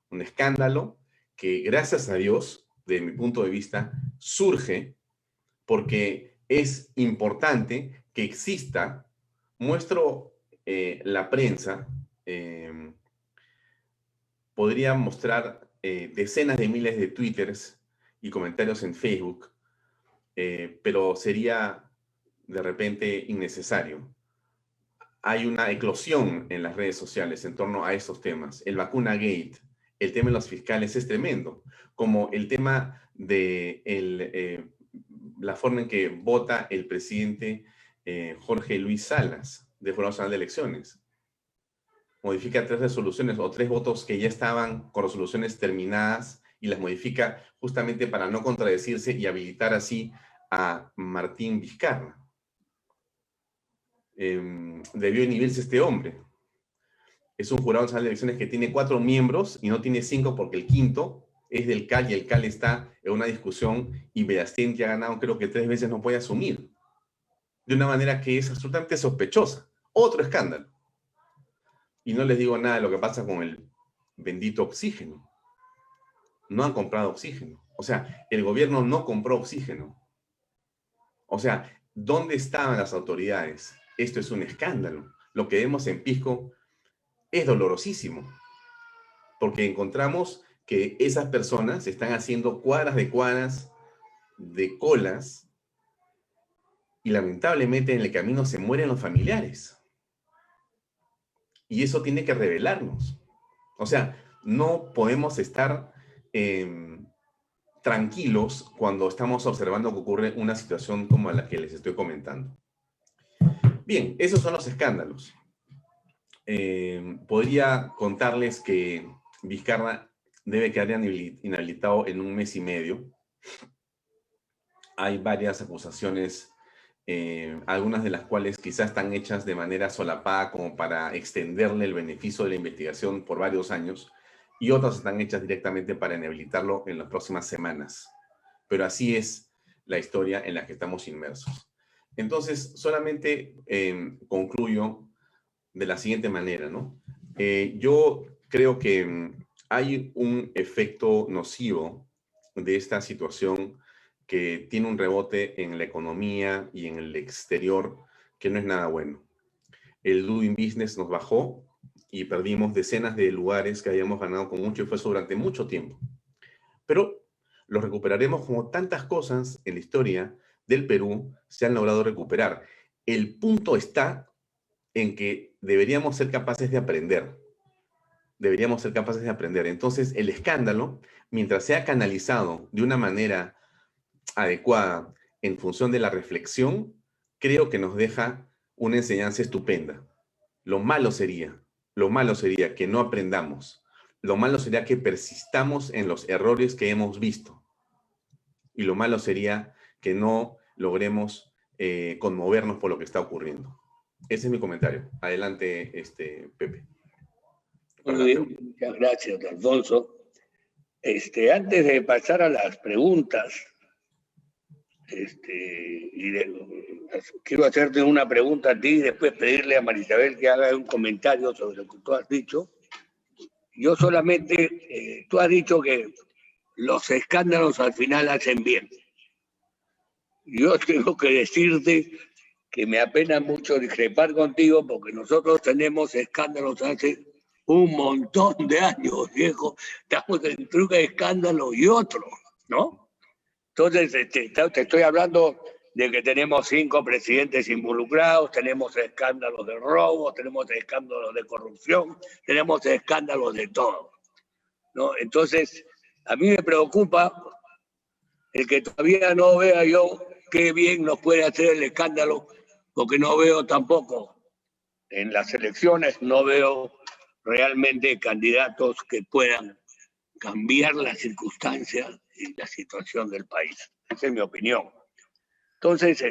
Un escándalo que, gracias a Dios, de mi punto de vista, surge porque es importante que exista, muestro la prensa, podría mostrar decenas de miles de twitters y comentarios en Facebook, pero sería de repente innecesario. Hay una eclosión en las redes sociales en torno a estos temas. El vacuna gate, el tema de los fiscales es tremendo, como el tema de la forma en que vota el presidente Jorge Luis Salas, del Jurado Nacional de Elecciones. Modifica 3 resoluciones o 3 votos que ya estaban con resoluciones terminadas y las modifica justamente para no contradecirse y habilitar así a Martín Vizcarra. Debió inhibirse este hombre. Es un Jurado Nacional de Elecciones que tiene 4 miembros y no tiene 5 porque el quinto es del CAL y el CAL está en una discusión y Belastén, que ha ganado creo que 3 veces, no puede asumir. De una manera que es absolutamente sospechosa. Otro escándalo. Y no les digo nada de lo que pasa con el bendito oxígeno. No han comprado oxígeno. O sea, el gobierno no compró oxígeno. O sea, ¿dónde estaban las autoridades? Esto es un escándalo. Lo que vemos en Pisco es dolorosísimo. Porque encontramos que esas personas están haciendo cuadras de colas y lamentablemente en el camino se mueren los familiares. Y eso tiene que revelarnos. O sea, no podemos estar tranquilos cuando estamos observando que ocurre una situación como la que les estoy comentando. Bien, esos son los escándalos. Podría contarles que Vizcarra debe quedar inhabilitado en 1 mes y medio. Hay varias acusaciones, algunas de las cuales quizás están hechas de manera solapada como para extenderle el beneficio de la investigación por varios años, y otras están hechas directamente para inhabilitarlo en las próximas semanas. Pero así es la historia en la que estamos inmersos. Entonces, solamente concluyo de la siguiente manera, ¿no? Yo creo que hay un efecto nocivo de esta situación que tiene un rebote en la economía y en el exterior que no es nada bueno. El doing business nos bajó y perdimos decenas de lugares que habíamos ganado con mucho esfuerzo durante mucho tiempo. Pero lo recuperaremos como tantas cosas en la historia del Perú se han logrado recuperar. El punto está en que deberíamos ser capaces de aprender. Deberíamos ser capaces de aprender. Entonces, el escándalo, mientras sea canalizado de una manera adecuada en función de la reflexión, creo que nos deja una enseñanza estupenda. Lo malo sería que no aprendamos. Lo malo sería que persistamos en los errores que hemos visto. Y lo malo sería que no logremos conmovernos por lo que está ocurriendo. Ese es mi comentario. Adelante, Pepe. Muy bien, muchas gracias, Alfonso. Antes de pasar a las preguntas, quiero hacerte una pregunta a ti y después pedirle a Marisabel que haga un comentario sobre lo que tú has dicho. Yo solamente, tú has dicho que los escándalos al final hacen bien. Yo tengo que decirte que me apena mucho discrepar contigo porque nosotros tenemos escándalos hace un montón de años, viejo. Estamos entre un escándalo y otro, ¿no? Entonces, te estoy hablando de que tenemos 5 presidentes involucrados, tenemos escándalos de robo, tenemos escándalos de corrupción, tenemos escándalos de todo, ¿no? Entonces, a mí me preocupa el que todavía no vea yo qué bien nos puede hacer el escándalo, porque no veo tampoco en las elecciones, no veo realmente candidatos que puedan cambiar las circunstancias y la situación del país. Esa es mi opinión. Entonces,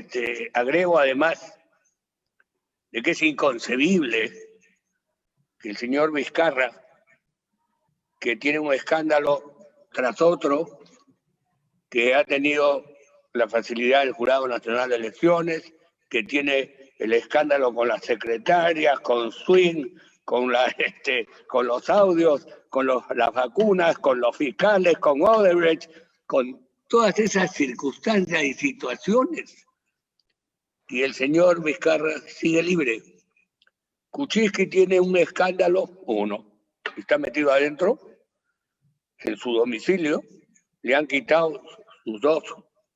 agrego además de que es inconcebible que el señor Vizcarra, que tiene un escándalo tras otro, que ha tenido la facilidad del Jurado Nacional de Elecciones, que tiene el escándalo con las secretarias, con Swing, con los audios, con las vacunas, con los fiscales, con Odebrecht, con todas esas circunstancias y situaciones. Y el señor Vizcarra sigue libre. Kuczynski tiene un escándalo, uno, está metido adentro, en su domicilio, le han quitado sus 2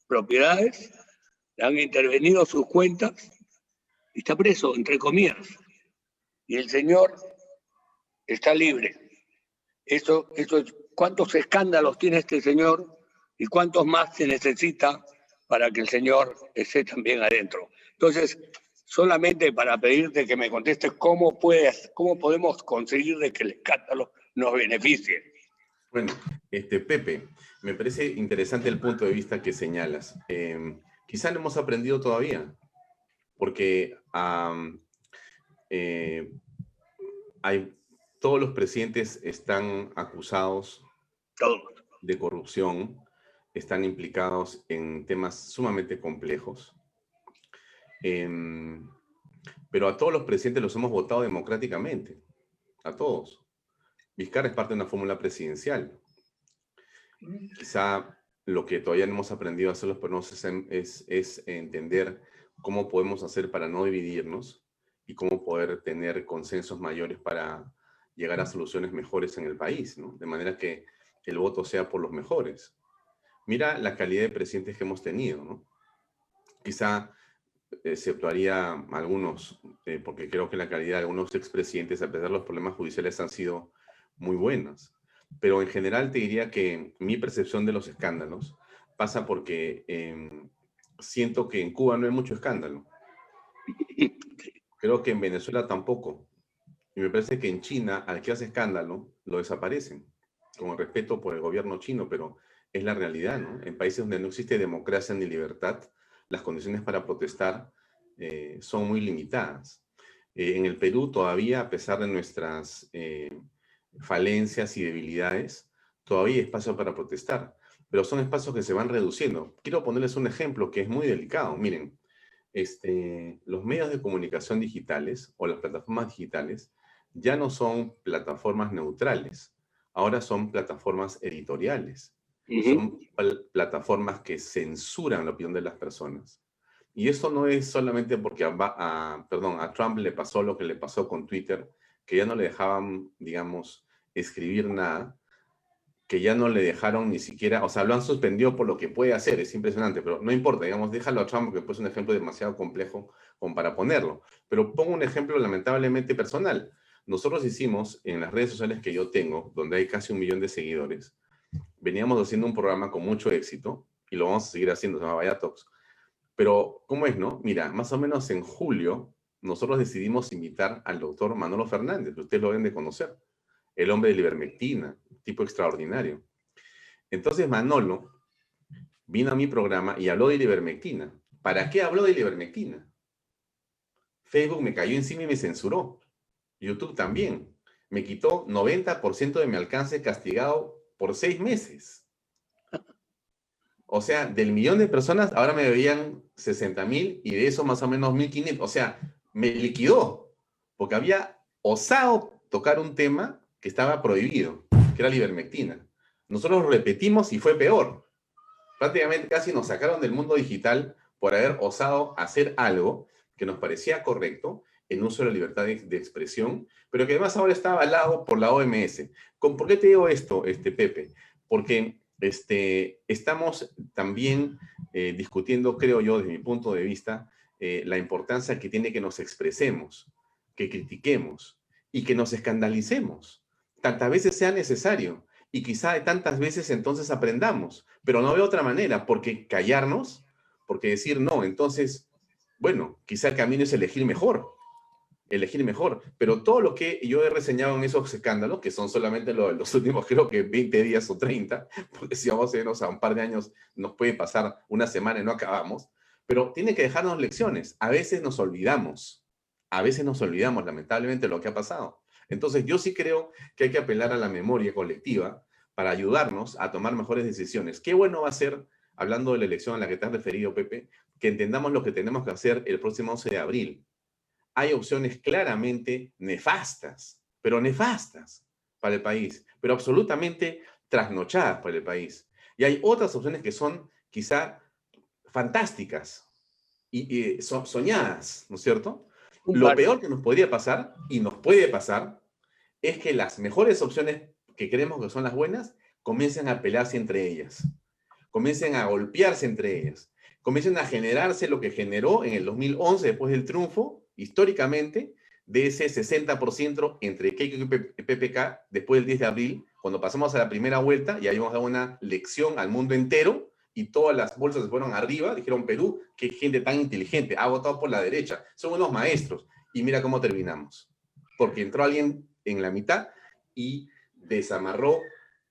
propiedades, le han intervenido sus cuentas, y está preso, entre comillas. Y el señor está libre. ¿Cuántos escándalos tiene este señor y cuántos más se necesita para que el señor esté también adentro? Entonces, solamente para pedirte que me contestes cómo podemos conseguir de que el escándalo nos beneficie. Bueno, Pepe, me parece interesante el punto de vista que señalas. Quizá no hemos aprendido todavía, porque todos los presidentes están acusados de corrupción, están implicados en temas sumamente complejos. Pero a todos los presidentes los hemos votado democráticamente, a todos. Vizcarra es parte de una fórmula presidencial. Quizá lo que todavía no hemos aprendido a hacer los peruanos es entender cómo podemos hacer para no dividirnos y cómo poder tener consensos mayores para llegar a soluciones mejores en el país, ¿no? De manera que el voto sea por los mejores. Mira la calidad de presidentes que hemos tenido, ¿no? Quizá exceptuaría algunos, porque creo que la calidad de algunos expresidentes, a pesar de los problemas judiciales, han sido muy buenas. Pero en general te diría que mi percepción de los escándalos pasa porque siento que en Cuba no hay mucho escándalo. Creo que en Venezuela tampoco. Y me parece que en China, al que hace escándalo, lo desaparecen. con el respeto por el gobierno chino, pero es la realidad, ¿no? En países donde no existe democracia ni libertad, las condiciones para protestar son muy limitadas. En el Perú todavía, a pesar de nuestras falencias y debilidades, todavía hay espacio para protestar, pero son espacios que se van reduciendo. Quiero ponerles un ejemplo que es muy delicado. Miren, los medios de comunicación digitales o las plataformas digitales ya no son plataformas neutrales, ahora son plataformas editoriales, son plataformas que censuran la opinión de las personas. Y eso no es solamente porque a Trump le pasó lo que le pasó con Twitter, que ya no le dejaban, digamos, escribir nada, que ya no le dejaron ni siquiera, o sea, lo han suspendido por lo que puede hacer, es impresionante, pero no importa, digamos, déjalo a Trump porque pues es un ejemplo demasiado complejo como para ponerlo. Pero pongo un ejemplo lamentablemente personal. Nosotros hicimos en las redes sociales que yo tengo, donde hay casi 1 millón de seguidores, veníamos haciendo un programa con mucho éxito, y lo vamos a seguir haciendo, se llama Vaya Talks. Pero, ¿cómo es, no? Mira, más o menos en julio, nosotros decidimos invitar al doctor Manolo Fernández, que ustedes lo deben de conocer, el hombre de la ivermectina, tipo extraordinario. Entonces Manolo vino a mi programa y habló de la ivermectina. ¿Para qué habló de la ivermectina? Facebook me cayó encima y me censuró. YouTube también. Me quitó 90% de mi alcance castigado por 6 meses. O sea, del millón de personas, ahora me veían 60.000 y de eso más o menos 1.500. O sea, me liquidó porque había osado tocar un tema que estaba prohibido, que era la ivermectina. Nosotros lo repetimos y fue peor. Prácticamente casi nos sacaron del mundo digital por haber osado hacer algo que nos parecía correcto en uso de la libertad de expresión, pero que además ahora está avalado por la OMS. ¿Por qué te digo esto, Pepe? Porque estamos también discutiendo, creo yo, desde mi punto de vista, la importancia que tiene que nos expresemos, que critiquemos y que nos escandalicemos, tantas veces sea necesario. Y quizá de tantas veces entonces aprendamos, pero no de otra manera, porque callarnos, porque decir no, entonces, bueno, quizá el camino es elegir mejor, pero todo lo que yo he reseñado en esos escándalos, que son solamente los últimos creo que 20 días o 30, porque si vamos a irnos a un par de años nos puede pasar una semana y no acabamos, pero tiene que dejarnos lecciones. A veces nos olvidamos lamentablemente lo que ha pasado. Entonces yo sí creo que hay que apelar a la memoria colectiva para ayudarnos a tomar mejores decisiones. Qué bueno va a ser, hablando de la elección a la que te has referido, Pepe, que entendamos lo que tenemos que hacer el próximo 11 de abril. Hay opciones claramente nefastas, pero nefastas para el país, pero absolutamente trasnochadas para el país. Y hay otras opciones que son quizá fantásticas y soñadas, ¿no es cierto? Lo peor que nos podría pasar, y nos puede pasar, es que las mejores opciones que creemos que son las buenas, comiencen a pelearse entre ellas, comiencen a golpearse entre ellas, comiencen a generarse lo que generó en el 2011, después del triunfo, históricamente, de ese 60% entre Keiko y PPK, después del 10 de abril, cuando pasamos a la primera vuelta, y ahí vamos a dar una lección al mundo entero, y todas las bolsas se fueron arriba, dijeron Perú, qué gente tan inteligente, ha votado por la derecha, son unos maestros, y mira cómo terminamos. Porque entró alguien en la mitad y desamarró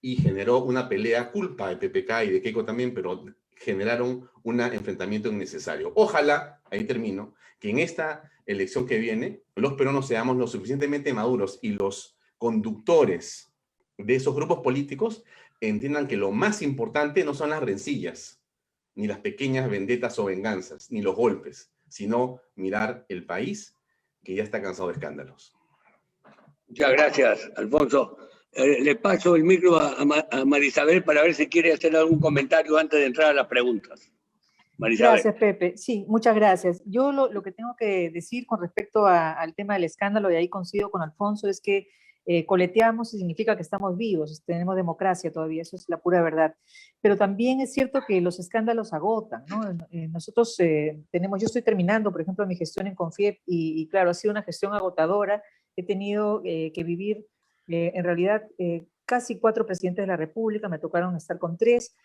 y generó una pelea, culpa de PPK y de Keiko también, pero generaron un enfrentamiento innecesario. Ojalá, ahí termino, que en esta elección que viene, los peruanos seamos lo suficientemente maduros y los conductores de esos grupos políticos entiendan que lo más importante no son las rencillas, ni las pequeñas vendetas o venganzas, ni los golpes, sino mirar el país que ya está cansado de escándalos. Muchas gracias, Alfonso. Le paso el micro a Marisabel para ver si quiere hacer algún comentario antes de entrar a las preguntas. Marisabel. Gracias, Pepe. Sí, muchas gracias. Yo lo que tengo que decir con respecto al tema del escándalo, y ahí coincido con Alfonso, es que coleteamos y significa que estamos vivos, tenemos democracia todavía, eso es la pura verdad. Pero también es cierto que los escándalos agotan, ¿no? Nosotros yo estoy terminando, por ejemplo, mi gestión en Confiep y claro, ha sido una gestión agotadora. He tenido que vivir, en realidad, casi 4 presidentes de la República, me tocaron estar con 3,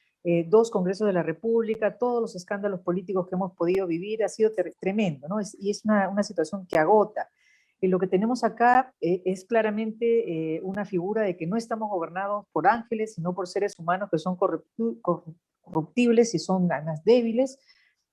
2 congresos de la República, todos los escándalos políticos que hemos podido vivir, ha sido tremendo, ¿no? Y es una situación que agota. Lo que tenemos acá es claramente una figura de que no estamos gobernados por ángeles, sino por seres humanos que son corruptibles y son ganas débiles,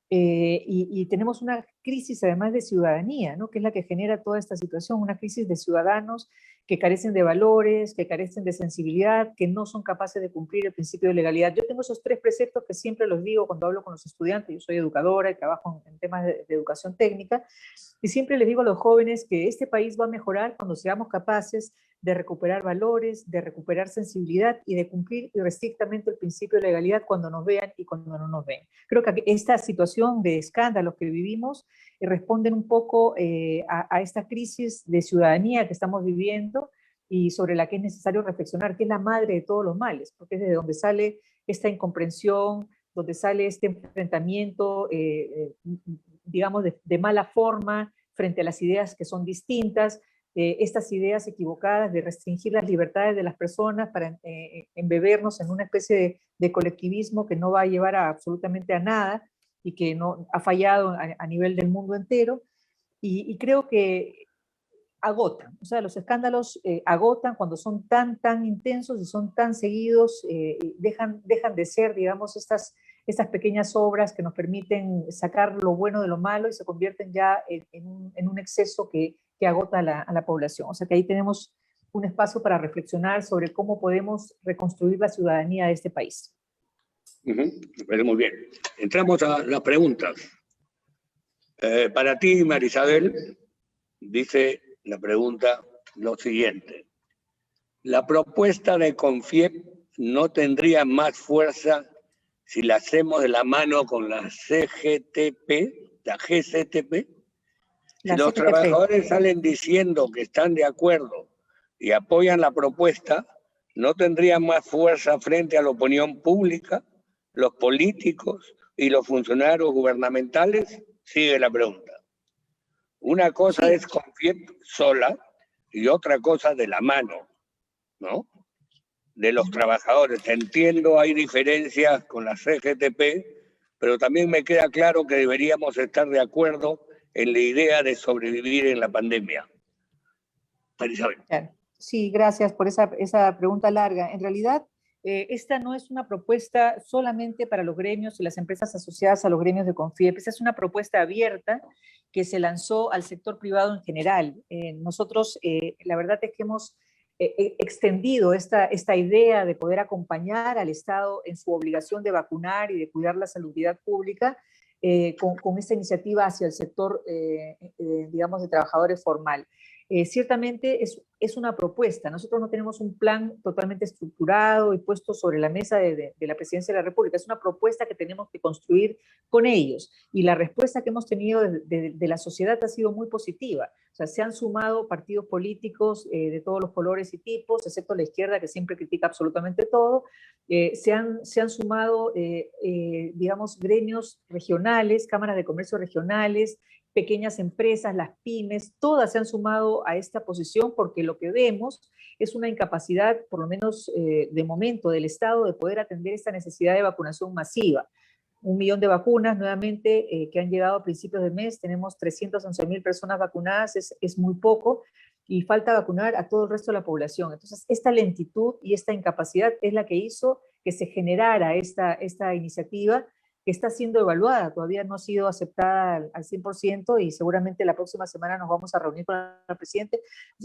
y tenemos una crisis además de ciudadanía, ¿no? Que es la que genera toda esta situación, una crisis de ciudadanos que carecen de valores, que carecen de sensibilidad, que no son capaces de cumplir el principio de legalidad. Yo tengo esos 3 preceptos que siempre los digo cuando hablo con los estudiantes. Yo soy educadora y trabajo en temas de educación técnica, y siempre les digo a los jóvenes que este país va a mejorar cuando seamos capaces de recuperar valores, de recuperar sensibilidad y de cumplir irrestrictamente el principio de legalidad cuando nos vean y cuando no nos ven. Creo que esta situación de escándalos que vivimos responden un poco a esta crisis de ciudadanía que estamos viviendo y sobre la que es necesario reflexionar, que es la madre de todos los males, porque es de donde sale esta incomprensión, donde sale este enfrentamiento, digamos, de mala forma frente a las ideas que son distintas, estas ideas equivocadas de restringir las libertades de las personas para embebernos en una especie de colectivismo que no va a llevar absolutamente a nada y que no, ha fallado a nivel del mundo entero. Y creo que agotan, o sea, los escándalos agotan cuando son tan intensos y son tan seguidos, dejan de ser, digamos, estas pequeñas obras que nos permiten sacar lo bueno de lo malo y se convierten ya en un exceso que agota a la población. O sea que ahí tenemos un espacio para reflexionar sobre cómo podemos reconstruir la ciudadanía de este país. Me parece muy bien. Entramos a las preguntas. Para ti, Marisabel, dice la pregunta lo siguiente. La propuesta de CONFIEP no tendría más fuerza si la hacemos de la mano con la CGTP, la GCTP. Si los trabajadores salen diciendo que están de acuerdo y apoyan la propuesta, ¿no tendrían más fuerza frente a la opinión pública, los políticos y los funcionarios gubernamentales? Sigue la pregunta. Una cosa es CONFIEP sola y otra cosa de la mano, ¿no? De los trabajadores. Entiendo, hay diferencias con la CGTP, pero también me queda claro que deberíamos estar de acuerdo en la idea de sobrevivir en la pandemia. Marisabel. Sí, gracias por esa pregunta larga. En realidad, esta no es una propuesta solamente para los gremios y las empresas asociadas a los gremios de CONFIEP. Esta es una propuesta abierta que se lanzó al sector privado en general. Nosotros, la verdad es que hemos extendido esta idea de poder acompañar al Estado en su obligación de vacunar y de cuidar la salubridad pública con esta iniciativa hacia el sector, digamos, de trabajadores formal. Ciertamente es una propuesta. Nosotros no tenemos un plan totalmente estructurado y puesto sobre la mesa de la Presidencia de la República. Es una propuesta que tenemos que construir con ellos. Y la respuesta que hemos tenido de la sociedad ha sido muy positiva. O sea, se han sumado partidos políticos de todos los colores y tipos, excepto la izquierda, que siempre critica absolutamente todo. Se han sumado, digamos, gremios regionales, cámaras de comercio regionales, pequeñas empresas, las pymes, todas se han sumado a esta posición porque lo que vemos es una incapacidad, por lo menos de momento, del Estado de poder atender esta necesidad de vacunación masiva. 1 millón de vacunas nuevamente que han llegado a principios de mes, tenemos 311.000 personas vacunadas, es muy poco, y falta vacunar a todo el resto de la población. Entonces, esta lentitud y esta incapacidad es la que hizo que se generara esta iniciativa, que está siendo evaluada, todavía no ha sido aceptada al 100% y seguramente la próxima semana nos vamos a reunir con el presidente.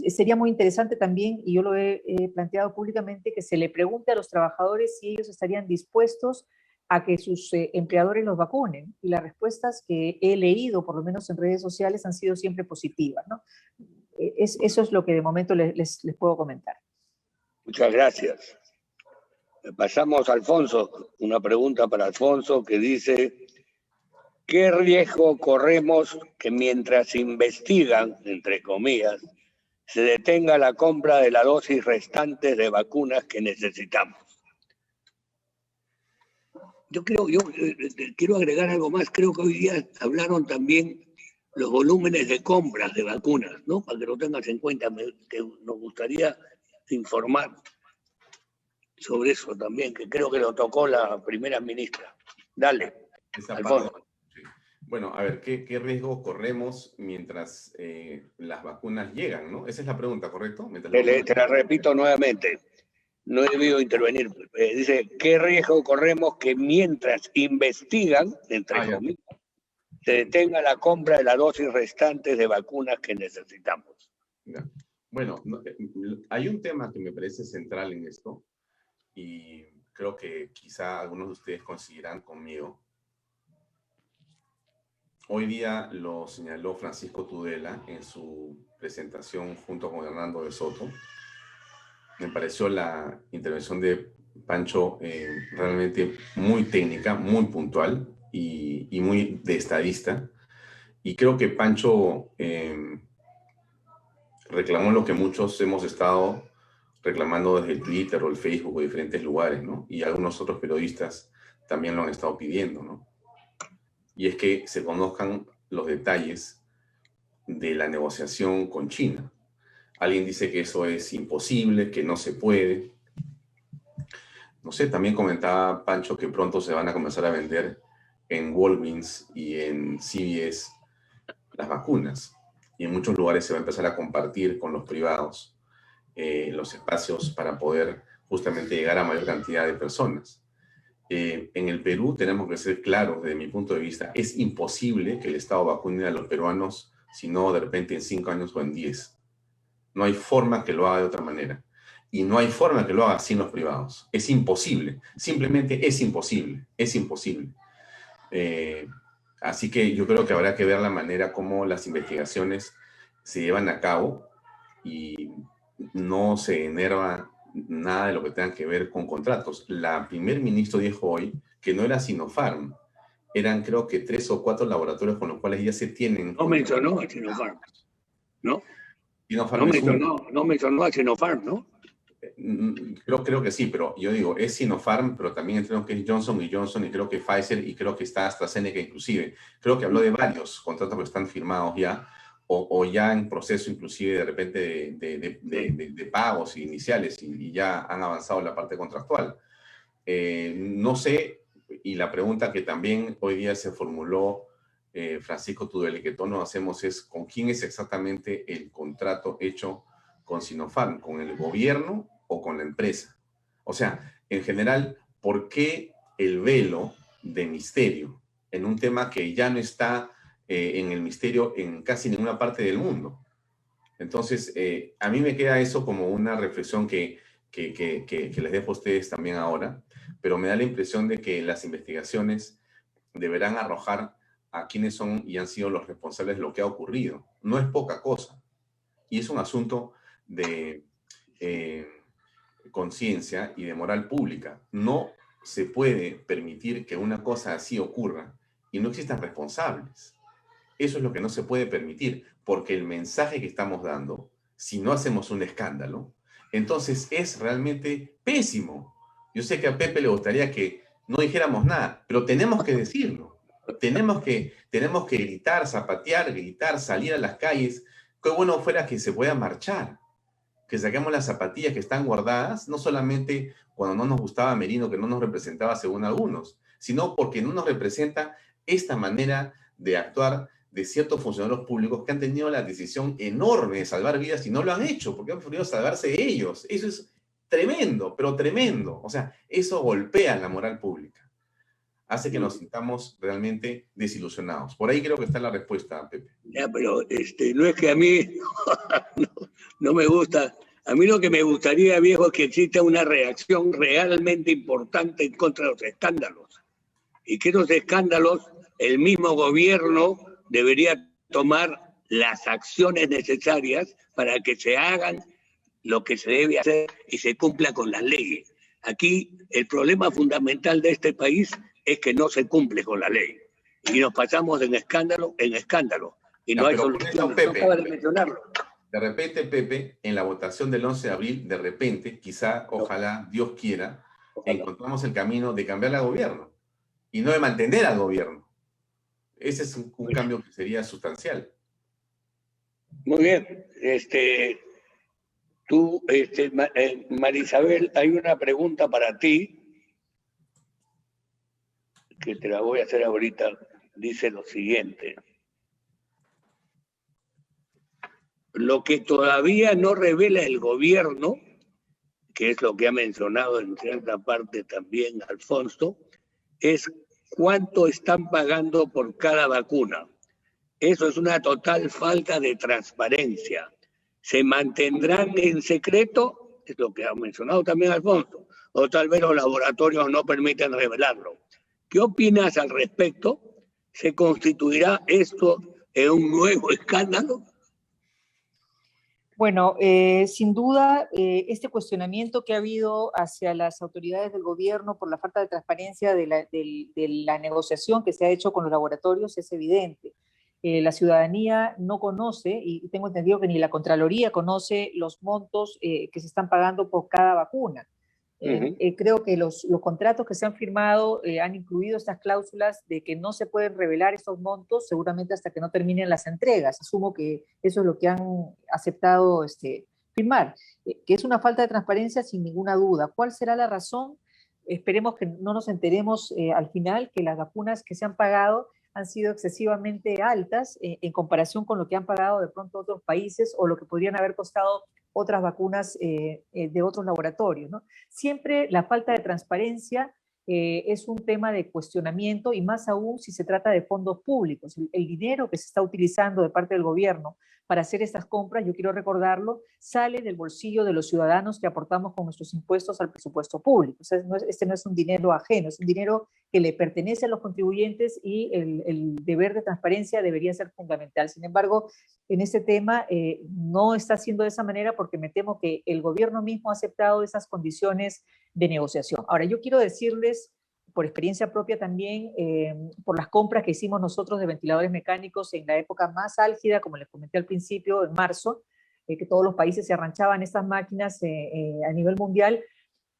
Sería muy interesante también, y yo lo he planteado públicamente, que se le pregunte a los trabajadores si ellos estarían dispuestos a que sus empleadores los vacunen. Y las respuestas que he leído, por lo menos en redes sociales, han sido siempre positivas, ¿no? Eso es lo que de momento les puedo comentar. Muchas gracias. Pasamos a Alfonso, una pregunta para Alfonso que dice, ¿qué riesgo corremos que mientras investigan, entre comillas, se detenga la compra de la dosis restante de vacunas que necesitamos? Yo quiero agregar algo más. Creo que hoy día hablaron también los volúmenes de compras de vacunas, ¿no? Para que lo tengas en cuenta, que nos gustaría informar sobre eso también, que creo que lo tocó la primera ministra. Dale, Alfonso. Sí. Bueno, a ver, ¿qué riesgo corremos mientras las vacunas llegan, ¿no? Esa es la pregunta, ¿correcto? Te la repito nuevamente. No he debido intervenir. Dice, ¿qué riesgo corremos que mientras investigan, entre comillas, se detenga la compra de las dosis restantes de vacunas que necesitamos? Ya. Bueno, hay un tema que me parece central en esto y creo que quizá algunos de ustedes coincidirán conmigo. Hoy día lo señaló Francisco Tudela en su presentación junto con Hernando de Soto. Me pareció la intervención de Pancho realmente muy técnica, muy puntual y muy de estadista. Y creo que Pancho reclamó lo que muchos hemos estado reclamando desde el Twitter o el Facebook o diferentes lugares, ¿no? Y algunos otros periodistas también lo han estado pidiendo, ¿no? Y es que se conozcan los detalles de la negociación con China. Alguien dice que eso es imposible, que no se puede. No sé, también comentaba Pancho que pronto se van a comenzar a vender en Walgreens y en CVS las vacunas. Y en muchos lugares se va a empezar a compartir con los privados los espacios para poder justamente llegar a mayor cantidad de personas. En el Perú tenemos que ser claros, desde mi punto de vista, es imposible que el Estado vacune a los peruanos, si no de repente en 5 años o en 10. No hay forma que lo haga de otra manera. Y no hay forma que lo haga sin los privados. Es imposible. Simplemente es imposible. Es imposible. Así que yo creo que habrá que ver la manera como las investigaciones se llevan a cabo y no se enerva nada de lo que tenga que ver con contratos. La primer ministro dijo hoy que no era Sinopharm, eran creo que 3 o 4 laboratorios con los cuales ya se tienen. No mencionó a Sinopharm, ¿no? No mencionó a Sinopharm, ¿no? Creo que sí, pero yo digo, es Sinopharm, pero también creo que es Johnson & Johnson y creo que Pfizer y creo que está AstraZeneca inclusive. Creo que habló de varios contratos que están firmados ya o ya en proceso inclusive de repente de pagos iniciales y ya han avanzado en la parte contractual. No sé, y la pregunta que también hoy día se formuló Francisco Tudela y que todos nos hacemos es ¿con quién es exactamente el contrato hecho con Sinopharm? ¿Con el gobierno o con la empresa? O sea, en general, ¿por qué el velo de misterio en un tema que ya no está en el misterio en casi ninguna parte del mundo? Entonces, a mí me queda eso como una reflexión que les dejo a ustedes también ahora, pero me da la impresión de que las investigaciones deberán arrojar a quienes son y han sido los responsables de lo que ha ocurrido. No es poca cosa. Y es un asunto de conciencia y de moral pública. No se puede permitir que una cosa así ocurra y no existan responsables. Eso es lo que no se puede permitir, porque el mensaje que estamos dando, si no hacemos un escándalo, entonces es realmente pésimo. Yo sé que a Pepe le gustaría que no dijéramos nada, pero tenemos que decirlo. Tenemos que gritar, zapatear, gritar, salir a las calles. Qué bueno fuera que se pueda marchar, que saquemos las zapatillas que están guardadas, no solamente cuando no nos gustaba Merino, que no nos representaba según algunos, sino porque no nos representa esta manera de actuar de ciertos funcionarios públicos que han tenido la decisión enorme de salvar vidas y no lo han hecho, porque han preferido salvarse ellos. Eso es tremendo, pero tremendo. O sea, eso golpea la moral pública. Hace que nos sintamos realmente desilusionados. Por ahí creo que está la respuesta, Pepe. Ya, pero no es que a mí no me gusta. A mí lo que me gustaría, viejo, es que exista una reacción realmente importante en contra de los escándalos. Y que esos escándalos, el mismo gobierno debería tomar las acciones necesarias para que se hagan lo que se debe hacer y se cumpla con las leyes. Aquí el problema fundamental de este país es que no se cumple con la ley. Y nos pasamos en escándalo en escándalo. Y no hay solución. Pepe, no de mencionarlo. De repente, Pepe, en la votación del 11 de abril, de repente, quizá, ojalá, Dios quiera, encontramos el camino de cambiar al gobierno y no de mantener al gobierno. Ese es un cambio que sería sustancial. Muy bien. Tú, Marisabel, hay una pregunta para ti que te la voy a hacer ahorita. dice lo siguiente. Lo que todavía no revela el gobierno, que es lo que ha mencionado en cierta parte también Alfonso, es cuánto están pagando por cada vacuna. Eso es una total falta de transparencia. ¿Se mantendrán en secreto? Es lo que ha mencionado también Alfonso. O tal vez los laboratorios no permiten revelarlo. ¿Qué opinas al respecto? ¿Se constituirá esto en un nuevo escándalo? Bueno, sin duda, este cuestionamiento que ha habido hacia las autoridades del gobierno por la falta de transparencia de la negociación que se ha hecho con los laboratorios es evidente. La ciudadanía no conoce, y tengo entendido que ni la Contraloría conoce los montos que se están pagando por cada vacuna. Creo que los contratos que se han firmado han incluido estas cláusulas de que no se pueden revelar estos montos seguramente hasta que no terminen las entregas. Asumo que eso es lo que han aceptado firmar, que es una falta de transparencia sin ninguna duda. ¿Cuál será la razón? Esperemos que no nos enteremos al final que las vacunas que se han pagado han sido excesivamente altas en comparación con lo que han pagado de pronto otros países o lo que podrían haber costado otras vacunas de otros laboratorios, ¿no? Siempre la falta de transparencia es un tema de cuestionamiento y más aún si se trata de fondos públicos. El dinero que se está utilizando de parte del gobierno para hacer estas compras, yo quiero recordarlo, sale del bolsillo de los ciudadanos que aportamos con nuestros impuestos al presupuesto público. O sea, este no es un dinero ajeno, es un dinero que le pertenece a los contribuyentes y el deber de transparencia debería ser fundamental. Sin embargo, en este tema no está haciendo de esa manera porque me temo que el gobierno mismo ha aceptado esas condiciones de negociación. Ahora, yo quiero decirles, por experiencia propia también, por las compras que hicimos nosotros de ventiladores mecánicos en la época más álgida, como les comenté al principio, en marzo, que todos los países se arranchaban estas máquinas a nivel mundial,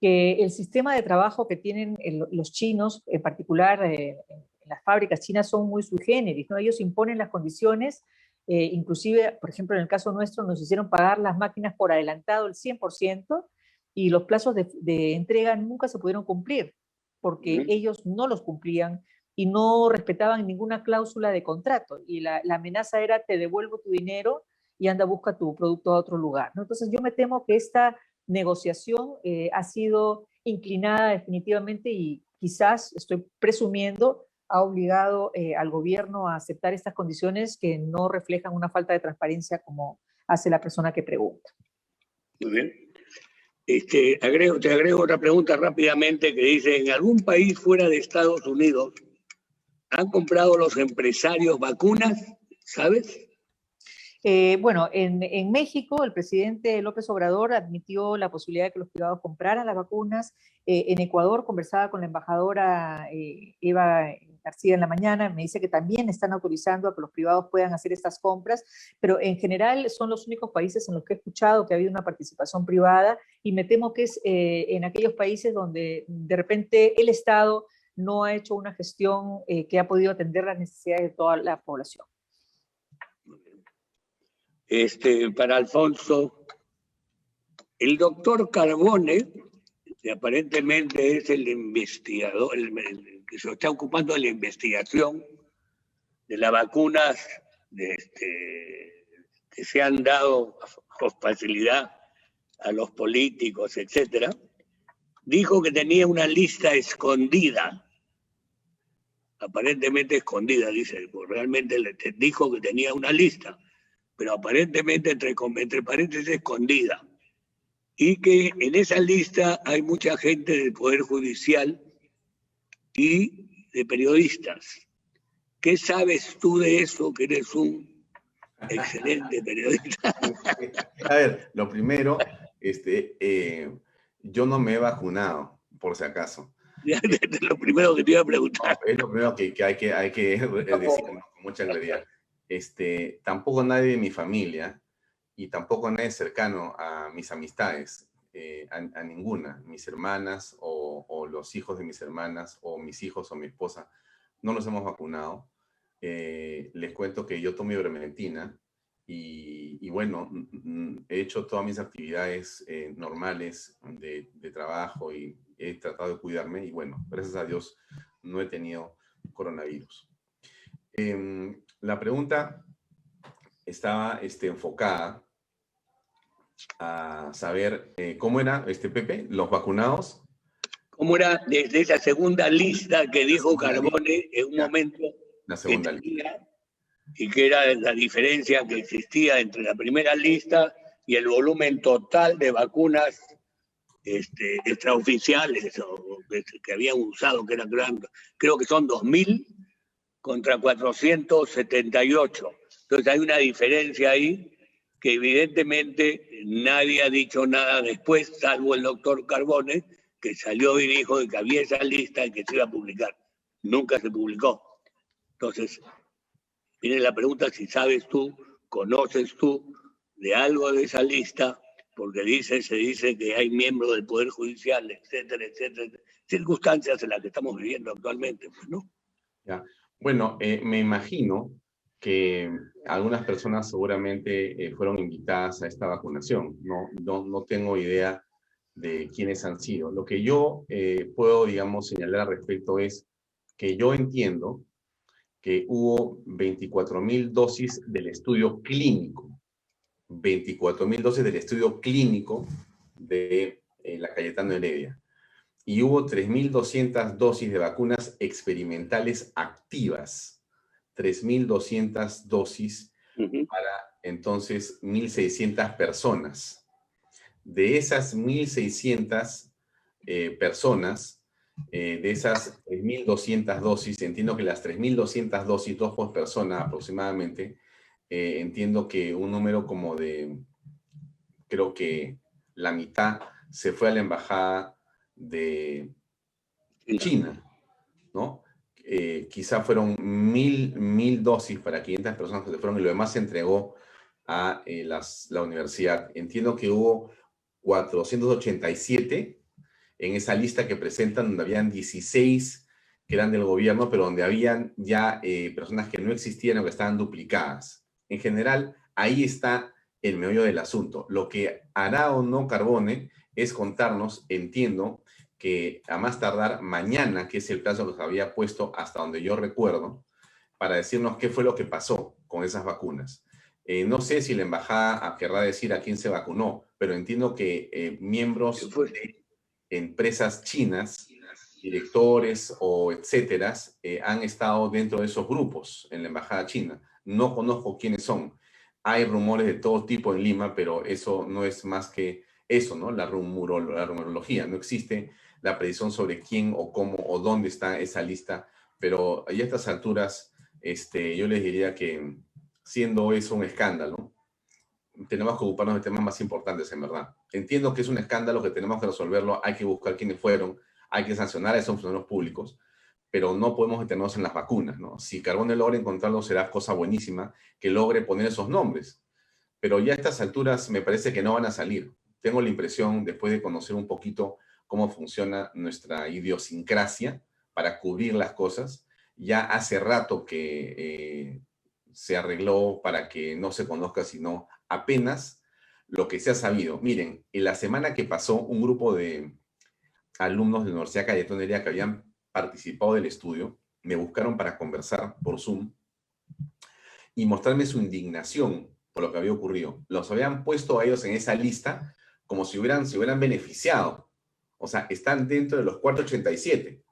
que el sistema de trabajo que tienen los chinos, en particular en las fábricas chinas, son muy sui generis, ¿no? Ellos imponen las condiciones, inclusive, por ejemplo, en el caso nuestro, nos hicieron pagar las máquinas por adelantado el 100%, y los plazos de entrega nunca se pudieron cumplir, porque ellos no los cumplían y no respetaban ninguna cláusula de contrato, y la amenaza era: te devuelvo tu dinero y anda, busca tu producto a otro lugar, ¿no? Entonces yo me temo que esta negociación ha sido inclinada definitivamente y quizás, estoy presumiendo, ha obligado al gobierno a aceptar estas condiciones que no reflejan una falta de transparencia como hace la persona que pregunta. Muy bien. Te agrego otra pregunta rápidamente que dice: ¿en algún país fuera de Estados Unidos han comprado los empresarios vacunas? ¿Sabes? Bueno, en México el presidente López Obrador admitió la posibilidad de que los privados compraran las vacunas. En Ecuador conversaba con la embajadora Eva García en la mañana, me dice que también están autorizando a que los privados puedan hacer estas compras, pero en general son los únicos países en los que he escuchado que ha habido una participación privada, y me temo que es en aquellos países donde de repente el Estado no ha hecho una gestión que ha podido atender las necesidades de toda la población. Para Alfonso, el doctor Carbone, que aparentemente es el investigador, el que se está ocupando de la investigación de las vacunas que se han dado con facilidad a los políticos, etcétera, dijo que tenía una lista escondida, aparentemente escondida, dice, pues realmente dijo que tenía una lista, pero aparentemente entre paréntesis escondida, y que en esa lista hay mucha gente del Poder Judicial y de periodistas. ¿Qué sabes tú de eso, que eres un excelente periodista? A ver, lo primero, yo no me he vacunado, por si acaso. Es lo primero que te iba a preguntar. No, es lo primero que hay que decir, ¿no? Con mucha claridad. Tampoco nadie de mi familia y tampoco nadie cercano a mis amistades, a ninguna, mis hermanas o los hijos de mis hermanas o mis hijos o mi esposa, no nos hemos vacunado. Les cuento que yo tomo ivermectina y bueno, he hecho todas mis actividades normales de trabajo y he tratado de cuidarme y bueno, gracias a Dios no he tenido coronavirus. La pregunta estaba enfocada a saber cómo era, Pepe, los vacunados. ¿Cómo era desde esa segunda lista que dijo Carbone en un momento La segunda que tenía, y que era la diferencia que existía entre la primera lista y el volumen total de vacunas extraoficiales o que habían usado, que eran, creo que son 2.000 contra 478. Entonces hay una diferencia ahí que evidentemente nadie ha dicho nada después, salvo el doctor Carbone, que salió y dijo que había esa lista y que se iba a publicar. Nunca se publicó. Entonces, viene la pregunta si sabes tú, conoces tú de algo de esa lista, porque se dice que hay miembros del Poder Judicial, etcétera, etcétera, circunstancias en las que estamos viviendo actualmente, pues, ¿no? Ya. Bueno, me imagino que algunas personas seguramente fueron invitadas a esta vacunación. No tengo idea de quiénes han sido. Lo que yo puedo, digamos, señalar al respecto es que yo entiendo que hubo 24.000 dosis del estudio clínico. 24.000 dosis del estudio clínico de la Cayetano Heredia. Y hubo 3.200 dosis de vacunas experimentales activas. 3.200 dosis para entonces 1.600 personas. De esas 1.600 personas, de esas 3.200 dosis, entiendo que las 3.200 dosis, 2 por persona aproximadamente, entiendo que un número como de, creo que la mitad se fue a la embajada de China, ¿no? Quizá fueron 1.000 dosis para 500 personas que se fueron y lo demás se entregó a la universidad. Entiendo que hubo 487 en esa lista que presentan, donde habían 16 que eran del gobierno, pero donde habían ya personas que no existían o que estaban duplicadas. En general, ahí está el meollo del asunto. Lo que hará o no Carbone es contarnos, entiendo, que a más tardar mañana, que es el plazo que se había puesto hasta donde yo recuerdo, para decirnos qué fue lo que pasó con esas vacunas. No sé si la embajada querrá decir a quién se vacunó, pero entiendo que miembros de empresas chinas, directores o etcétera, han estado dentro de esos grupos en la embajada china. No conozco quiénes son. Hay rumores de todo tipo en Lima, pero eso no es más que eso, ¿no? La rumorología. No existe la predicción sobre quién o cómo o dónde está esa lista, pero a estas alturas yo les diría que siendo eso un escándalo, tenemos que ocuparnos de temas más importantes, en verdad. Entiendo que es un escándalo que tenemos que resolverlo, hay que buscar quiénes fueron, hay que sancionar a esos funcionarios públicos, pero no podemos detenernos en las vacunas, ¿no? Si Carbone logra encontrarlo, será cosa buenísima que logre poner esos nombres, pero ya a estas alturas me parece que no van a salir. Tengo la impresión, después de conocer un poquito cómo funciona nuestra idiosincrasia para cubrir las cosas, ya hace rato que se arregló para que no se conozca sino apenas lo que se ha sabido. Miren, en la semana que pasó, un grupo de alumnos de la Universidad Cayetano Heredia que habían participado del estudio me buscaron para conversar por Zoom y mostrarme su indignación por lo que había ocurrido. Los habían puesto a ellos en esa lista como si se hubieran beneficiado. O sea, están dentro de los 487.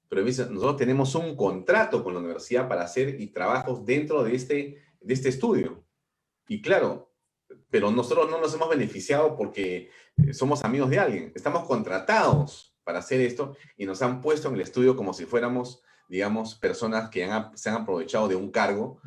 Pero nosotros tenemos un contrato con la universidad para hacer y trabajos dentro de este estudio. Y claro, pero nosotros no nos hemos beneficiado porque somos amigos de alguien. Estamos contratados para hacer esto y nos han puesto en el estudio como si fuéramos, digamos, personas que se han aprovechado de un cargo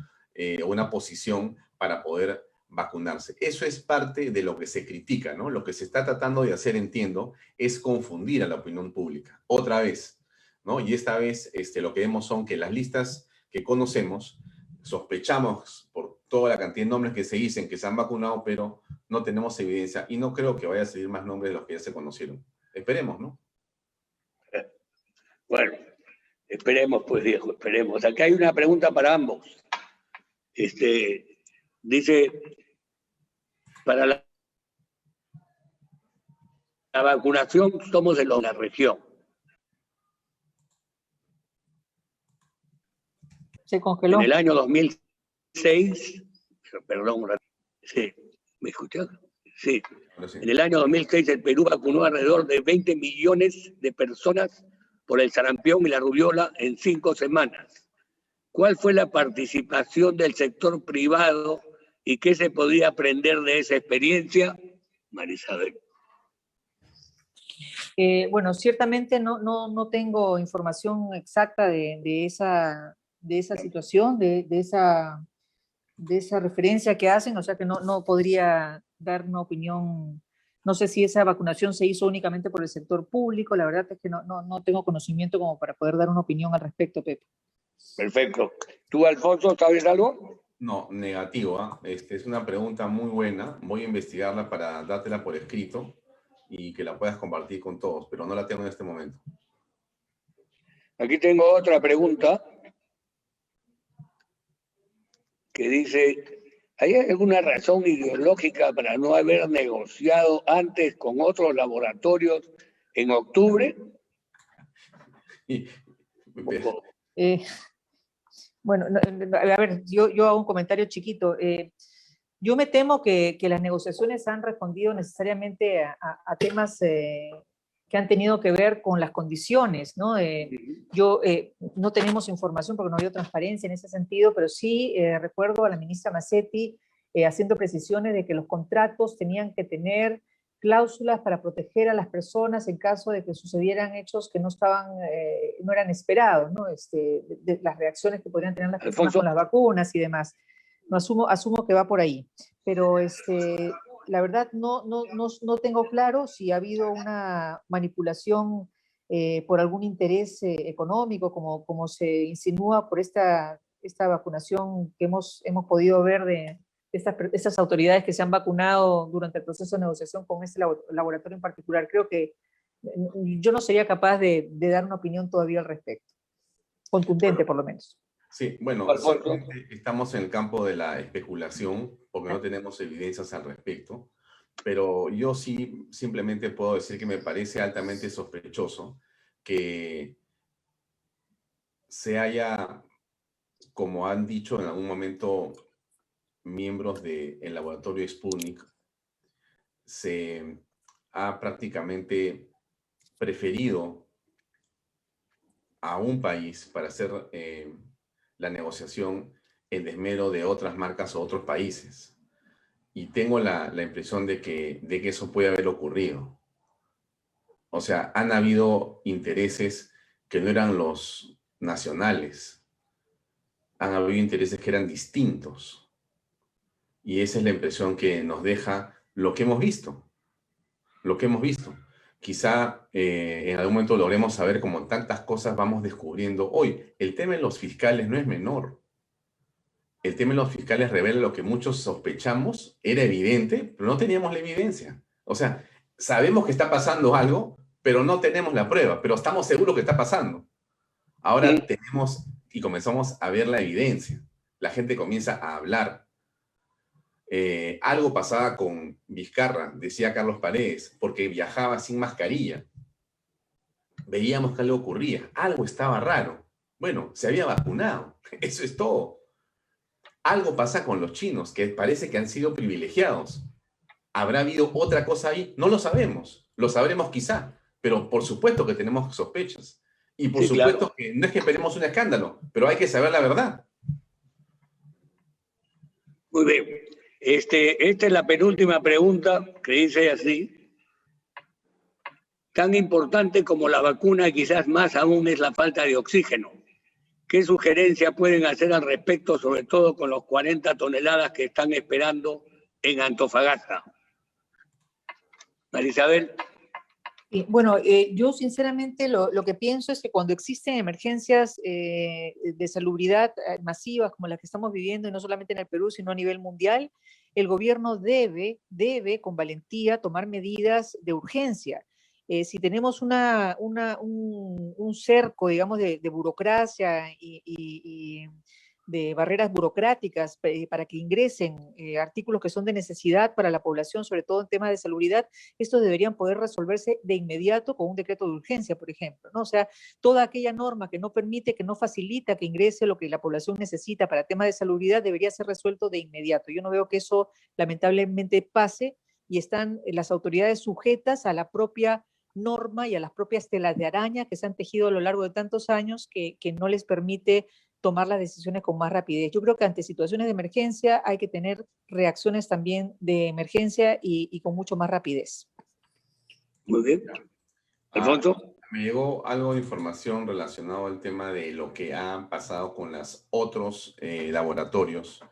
o una posición para poder vacunarse. Eso es parte de lo que se critica, ¿no? Lo que se está tratando de hacer, entiendo, es confundir a la opinión pública. Otra vez, ¿no? Y esta vez lo que vemos son que las listas que conocemos, sospechamos por toda la cantidad de nombres que se dicen que se han vacunado, pero no tenemos evidencia y no creo que vaya a salir más nombres de los que ya se conocieron. Esperemos, ¿no? Bueno, esperemos, pues, viejo, esperemos. Acá hay una pregunta para ambos. Dice, para la vacunación somos de la región. Se congeló. En el año 2006, perdón, sí, ¿me escuchas? Sí. En el año 2006 el Perú vacunó alrededor de 20 millones de personas por el sarampión y la rubiola en 5 semanas. ¿Cuál fue la participación del sector privado y qué se podía aprender de esa experiencia? Marisabel. Bueno, ciertamente no tengo información exacta de esa situación, de esa referencia que hacen, o sea que no podría dar una opinión. No sé si esa vacunación se hizo únicamente por el sector público, la verdad es que no tengo conocimiento como para poder dar una opinión al respecto, Pepe. Perfecto. ¿Tú, Alfonso, sabes algo? No, negativo. ¿Ah? Es una pregunta muy buena. Voy a investigarla para dártela por escrito y que la puedas compartir con todos, pero no la tengo en este momento. Aquí tengo otra pregunta que dice, ¿hay alguna razón ideológica para no haber negociado antes con otros laboratorios en octubre? Bueno, a ver, yo hago un comentario chiquito. Yo me temo que las negociaciones han respondido necesariamente a temas que han tenido que ver con las condiciones, ¿no? No tenemos información porque no había transparencia en ese sentido, pero sí recuerdo a la ministra Massetti haciendo precisiones de que los contratos tenían que tener cláusulas para proteger a las personas en caso de que sucedieran hechos que no eran esperados, ¿no? De las reacciones que podrían tener las personas con las vacunas y demás. No, asumo que va por ahí, pero la verdad no tengo claro si ha habido una manipulación por algún interés económico, como se insinúa por esta vacunación que hemos podido ver de estas autoridades que se han vacunado durante el proceso de negociación con este laboratorio en particular. Creo que yo no sería capaz de dar una opinión todavía al respecto, contundente por lo menos. Sí, bueno, estamos en el campo de la especulación porque no tenemos evidencias al respecto, pero yo sí simplemente puedo decir que me parece altamente sospechoso que se haya, como han dicho en algún momento miembros del laboratorio Sputnik, se ha prácticamente preferido a un país para hacer la negociación en desmedro de otras marcas o otros países. Y tengo la impresión de que eso puede haber ocurrido. O sea, han habido intereses que no eran los nacionales. Han habido intereses que eran distintos. Y esa es la impresión que nos deja lo que hemos visto. Lo que hemos visto. Quizá en algún momento logremos saber cómo tantas cosas vamos descubriendo hoy. El tema de los fiscales no es menor. El tema de los fiscales revela lo que muchos sospechamos, era evidente, pero no teníamos la evidencia. O sea, sabemos que está pasando algo, pero no tenemos la prueba, pero estamos seguros que está pasando. Ahora tenemos y comenzamos a ver la evidencia. La gente comienza a hablar. Algo pasaba con Vizcarra, decía Carlos Paredes, porque viajaba sin mascarilla. Veíamos que algo ocurría, algo estaba raro. Bueno, se había vacunado, eso es todo. Algo pasa con los chinos, que parece que han sido privilegiados. ¿Habrá habido otra cosa ahí? No lo sabemos, lo sabremos quizá, pero por supuesto que tenemos sospechas. Y por supuesto que no es que esperemos un escándalo, pero hay que saber la verdad. Muy bien. Esta es la penúltima pregunta que dice así. Tan importante como la vacuna, quizás más aún, es la falta de oxígeno. ¿Qué sugerencias pueden hacer al respecto, sobre todo con los 40 toneladas que están esperando en Antofagasta? Marisabel. Bueno, yo sinceramente lo que pienso es que cuando existen emergencias de salubridad masivas como las que estamos viviendo, y no solamente en el Perú, sino a nivel mundial, el gobierno debe con valentía tomar medidas de urgencia. Si tenemos un cerco, digamos, de burocracia y barreras burocráticas para que ingresen artículos que son de necesidad para la población, sobre todo en temas de salubridad, estos deberían poder resolverse de inmediato con un decreto de urgencia, por ejemplo, ¿no? O sea, toda aquella norma que no permite, que no facilita que ingrese lo que la población necesita para temas de salubridad debería ser resuelto de inmediato. Yo no veo que eso lamentablemente pase y están las autoridades sujetas a la propia norma y a las propias telas de araña que se han tejido a lo largo de tantos años que no les permite tomar las decisiones con más rapidez. Yo creo que ante situaciones de emergencia hay que tener reacciones también de emergencia y con mucho más rapidez. Muy bien. Alfonso. Me llegó algo de información relacionado al tema de lo que ha pasado con los otros laboratorios.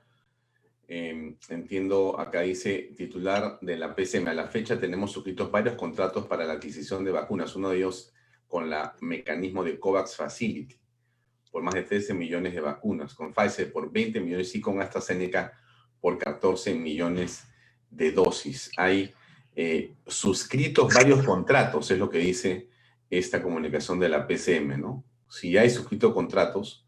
Entiendo, acá dice titular de la PCM, a la fecha tenemos suscritos varios contratos para la adquisición de vacunas, uno de ellos con el mecanismo de COVAX Facility, por más de 13 millones de vacunas, con Pfizer por 20 millones y con AstraZeneca por 14 millones de dosis. Hay suscritos varios contratos, es lo que dice esta comunicación de la PCM, ¿no? Si hay suscritos contratos,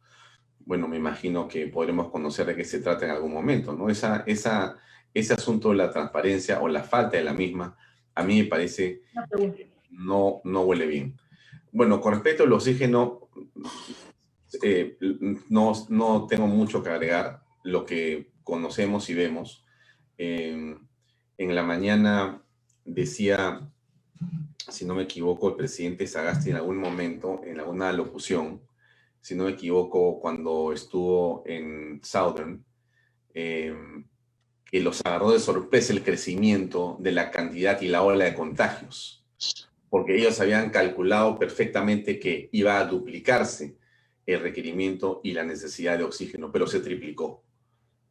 bueno, me imagino que podremos conocer de qué se trata en algún momento, ¿no? Ese asunto de la transparencia o la falta de la misma, a mí me parece no huele bien. Bueno, con respecto al oxígeno, no tengo mucho que agregar, lo que conocemos y vemos. En la mañana decía, si no me equivoco, el presidente Sagasti en algún momento, en alguna locución, si no me equivoco, cuando estuvo en Southern, que los agarró de sorpresa el crecimiento de la cantidad y la ola de contagios, porque ellos habían calculado perfectamente que iba a duplicarse el requerimiento y la necesidad de oxígeno, pero se triplicó.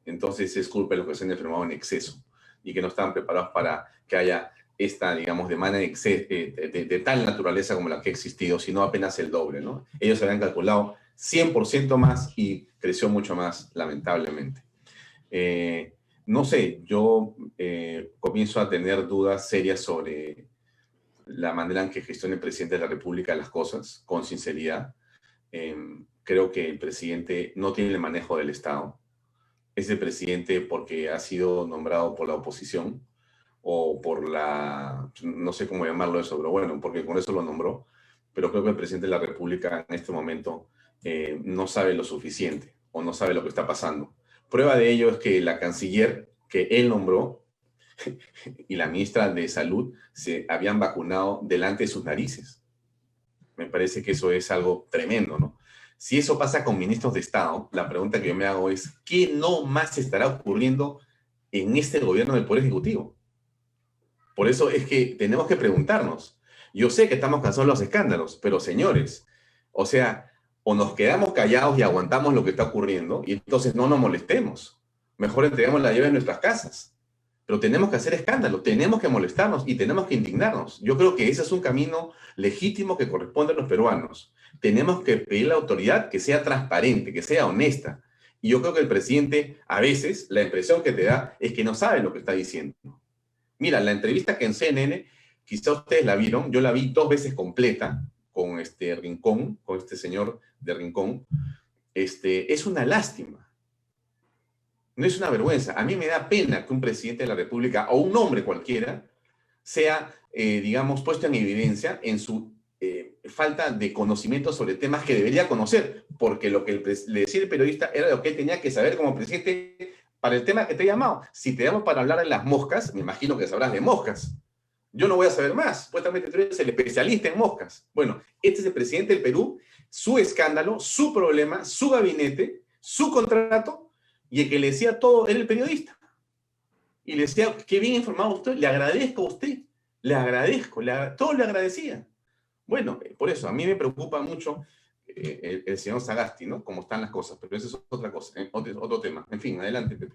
Entonces es culpa de los que se han enfermado en exceso y que no estaban preparados para que haya esta, digamos, demanda de tal naturaleza como la que ha existido, sino apenas el doble, ¿no? Ellos habían calculado 100% más y creció mucho más, lamentablemente. No sé, yo comienzo a tener dudas serias sobre la manera en que gestiona el presidente de la República las cosas, con sinceridad. Creo que el presidente no tiene el manejo del Estado. Es el presidente porque ha sido nombrado por la oposición o por la, no sé cómo llamarlo eso, pero bueno, porque con eso lo nombró. Pero creo que el presidente de la República en este momento no sabe lo suficiente o no sabe lo que está pasando. Prueba de ello es que la canciller que él nombró y la ministra de Salud se habían vacunado delante de sus narices. Me parece que eso es algo tremendo, ¿no? Si eso pasa con ministros de Estado, la pregunta que yo me hago es, ¿qué no más estará ocurriendo en este gobierno del Poder Ejecutivo? Por eso es que tenemos que preguntarnos. Yo sé que estamos cansados de los escándalos, pero señores, o sea, o nos quedamos callados y aguantamos lo que está ocurriendo y entonces no nos molestemos. Mejor entregamos la llave en nuestras casas. Pero tenemos que hacer escándalo, tenemos que molestarnos y tenemos que indignarnos. Yo creo que ese es un camino legítimo que corresponde a los peruanos. Tenemos que pedir a la autoridad que sea transparente, que sea honesta. Y yo creo que el presidente, a veces, la impresión que te da es que no sabe lo que está diciendo. Mira, la entrevista que en CNN, quizá ustedes la vieron, yo la vi 2 veces completa con Rincón, con este señor de Rincón. Es una lástima. No es una vergüenza. A mí me da pena que un presidente de la República o un hombre cualquiera sea, digamos, puesto en evidencia en su falta de conocimiento sobre temas que debería conocer, porque lo que le decía el periodista era lo que él tenía que saber como presidente para el tema que te he llamado. Si te llamo para hablar de las moscas, me imagino que sabrás de moscas. Yo no voy a saber más. Supuestamente tú eres el especialista en moscas. Bueno, este es el presidente del Perú, su escándalo, su problema, su gabinete, su contrato, y el que le decía todo era el periodista. Y le decía, qué bien informado usted, le agradezco a usted, le agradezco, todo le agradecía. Bueno, por eso, a mí me preocupa mucho el señor Sagasti, ¿no? Cómo están las cosas, pero eso es otra cosa, otro tema. En fin, adelante, Pepe.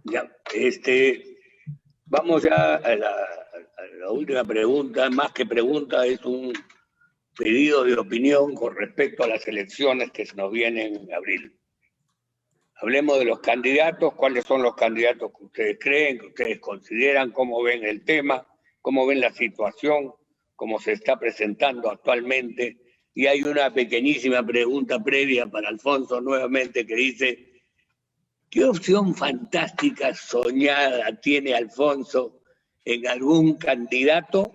Ya, vamos ya a la última pregunta, más que pregunta, es un pedido de opinión con respecto a las elecciones que se nos vienen en abril. Hablemos de los candidatos, cuáles son los candidatos que ustedes creen, que ustedes consideran, cómo ven el tema, cómo ven la situación, cómo se está presentando actualmente. Y hay una pequeñísima pregunta previa para Alfonso nuevamente que dice, ¿Qué opción fantástica, soñada tiene Alfonso en algún candidato?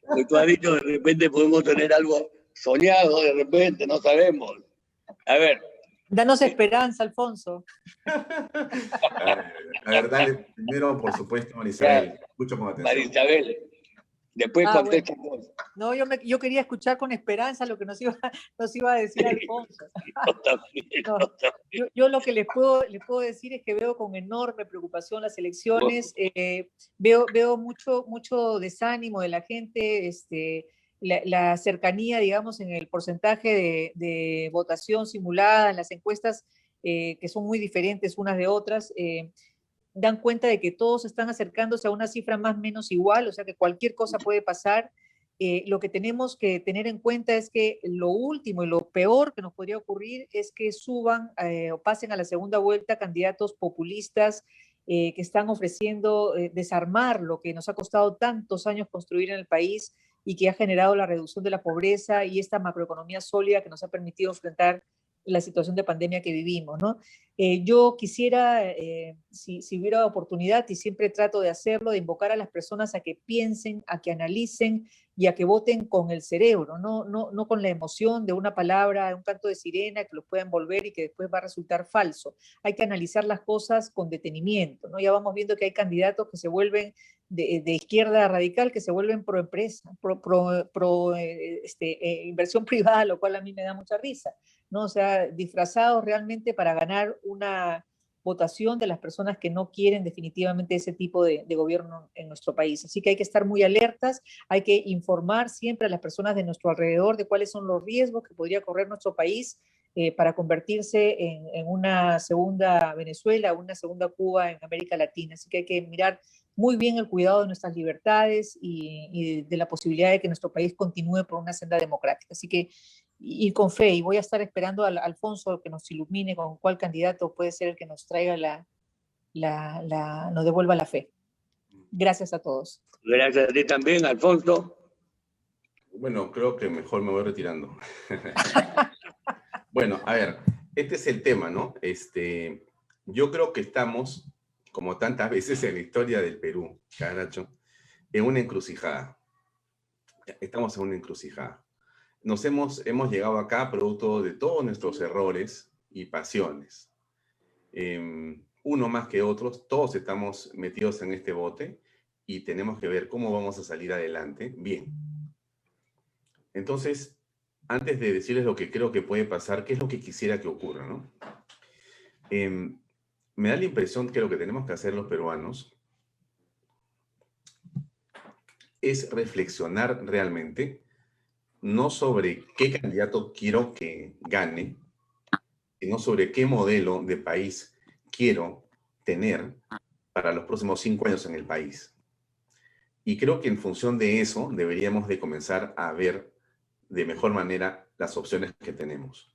Pues tú has dicho, de repente podemos tener algo soñado, de repente, no sabemos. A ver. Danos esperanza, Alfonso. A ver, dale, primero, por supuesto, Marisabel. Escucho con atención. Marisabel, después contesta. Bueno. No, yo quería escuchar con esperanza lo que nos iba a decir Alfonso. Yo lo que les puedo decir es que veo con enorme preocupación las elecciones, veo mucho desánimo de la gente, la cercanía, digamos, en el porcentaje de votación simulada en las encuestas, que son muy diferentes unas de otras, dan cuenta de que todos están acercándose a una cifra más o menos igual, o sea que cualquier cosa puede pasar. Lo que tenemos que tener en cuenta es que lo último y lo peor que nos podría ocurrir es que suban o pasen a la segunda vuelta candidatos populistas que están ofreciendo desarmar lo que nos ha costado tantos años construir en el país y que ha generado la reducción de la pobreza y esta macroeconomía sólida que nos ha permitido enfrentar la situación de pandemia que vivimos, ¿no? Yo quisiera, si hubiera oportunidad, y siempre trato de hacerlo, de invocar a las personas a que piensen, a que analicen y a que voten con el cerebro, no con la emoción de una palabra, un canto de sirena que los pueda envolver y que después va a resultar falso. Hay que analizar las cosas con detenimiento, ¿no? Ya vamos viendo que hay candidatos que se vuelven de izquierda radical, que se vuelven pro empresa, pro inversión privada, lo cual a mí me da mucha risa, ¿no? O sea, disfrazados realmente para ganar una votación de las personas que no quieren definitivamente ese tipo de gobierno en nuestro país. Así que hay que estar muy alertas, hay que informar siempre a las personas de nuestro alrededor de cuáles son los riesgos que podría correr nuestro país para convertirse en una segunda Venezuela, una segunda Cuba en América Latina. Así que hay que mirar muy bien el cuidado de nuestras libertades y de la posibilidad de que nuestro país continúe por una senda democrática. Así que ir con fe, y voy a estar esperando a Alfonso que nos ilumine con cuál candidato puede ser el que nos traiga nos devuelva la fe. Gracias a todos. Gracias a ti también, Alfonso. Bueno, creo que mejor me voy retirando. Bueno, a ver, este es el tema, ¿no? Yo creo que estamos, como tantas veces en la historia del Perú, Caracho, en una encrucijada. Estamos en una encrucijada. Hemos llegado acá producto de todos nuestros errores y pasiones. Uno más que otros, todos estamos metidos en este bote y tenemos que ver cómo vamos a salir adelante bien. Entonces, antes de decirles lo que creo que puede pasar, ¿qué es lo que quisiera que ocurra, ¿no? Me da la impresión que lo que tenemos que hacer los peruanos es reflexionar realmente no sobre qué candidato quiero que gane, sino sobre qué modelo de país quiero tener para los próximos 5 años en el país. Y creo que en función de eso deberíamos de comenzar a ver de mejor manera las opciones que tenemos.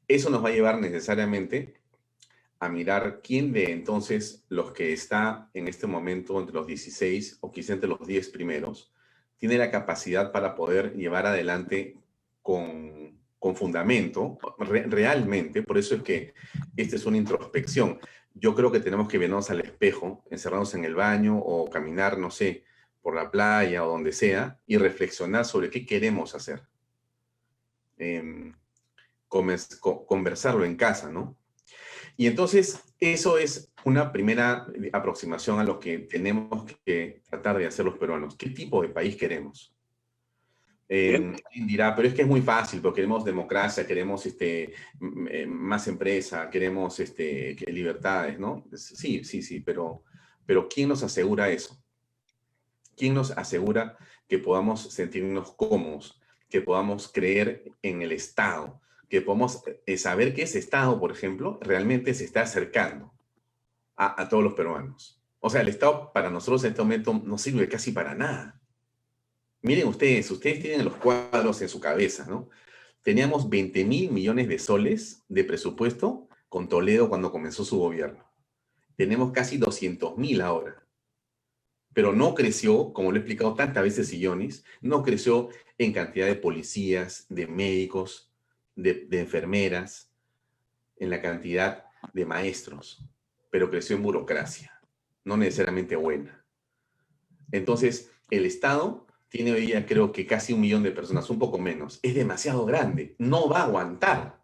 Eso nos va a llevar necesariamente a mirar quién de entonces los que está en este momento entre los 16 o quizá entre los 10 primeros tiene la capacidad para poder llevar adelante con fundamento, realmente. Por eso es que esta es una introspección. Yo creo que tenemos que vernos al espejo, encerrarnos en el baño o caminar, no sé, por la playa o donde sea, y reflexionar sobre qué queremos hacer. Conversarlo en casa, ¿no? Y entonces, eso es una primera aproximación a lo que tenemos que tratar de hacer los peruanos. ¿Qué tipo de país queremos? Dirá, pero es que es muy fácil, porque queremos democracia, queremos más empresa, queremos libertades, ¿no? Sí, pero ¿quién nos asegura eso? ¿Quién nos asegura que podamos sentirnos cómodos, que podamos creer en el Estado, que podamos saber que ese Estado, por ejemplo, realmente se está acercando a todos los peruanos? O sea, el Estado para nosotros en este momento no sirve casi para nada. Miren ustedes tienen los cuadros en su cabeza, ¿no? Teníamos 20.000 millones de soles de presupuesto con Toledo cuando comenzó su gobierno. Tenemos casi 200.000 ahora. Pero no creció, como lo he explicado tantas veces Sillonis, no creció en cantidad de policías, de médicos, de enfermeras, en la cantidad de maestros, pero creció en burocracia, no necesariamente buena. Entonces, el Estado tiene hoy día, creo que casi 1 millón de personas, un poco menos. Es demasiado grande, no va a aguantar.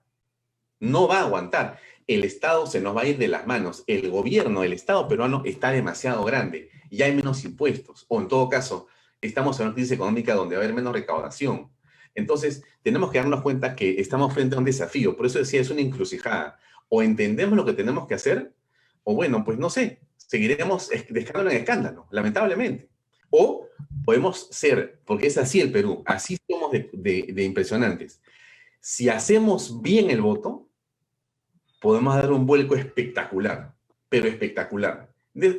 No va a aguantar. El Estado se nos va a ir de las manos. El gobierno, el Estado peruano está demasiado grande. Ya hay menos impuestos. O en todo caso, estamos en una crisis económica donde va a haber menos recaudación. Entonces, tenemos que darnos cuenta que estamos frente a un desafío. Por eso decía, es una encrucijada. O entendemos lo que tenemos que hacer, o bueno, pues no sé, seguiremos de escándalo en escándalo, lamentablemente. O podemos ser, porque es así el Perú, así somos de impresionantes. Si hacemos bien el voto, podemos dar un vuelco espectacular, pero espectacular.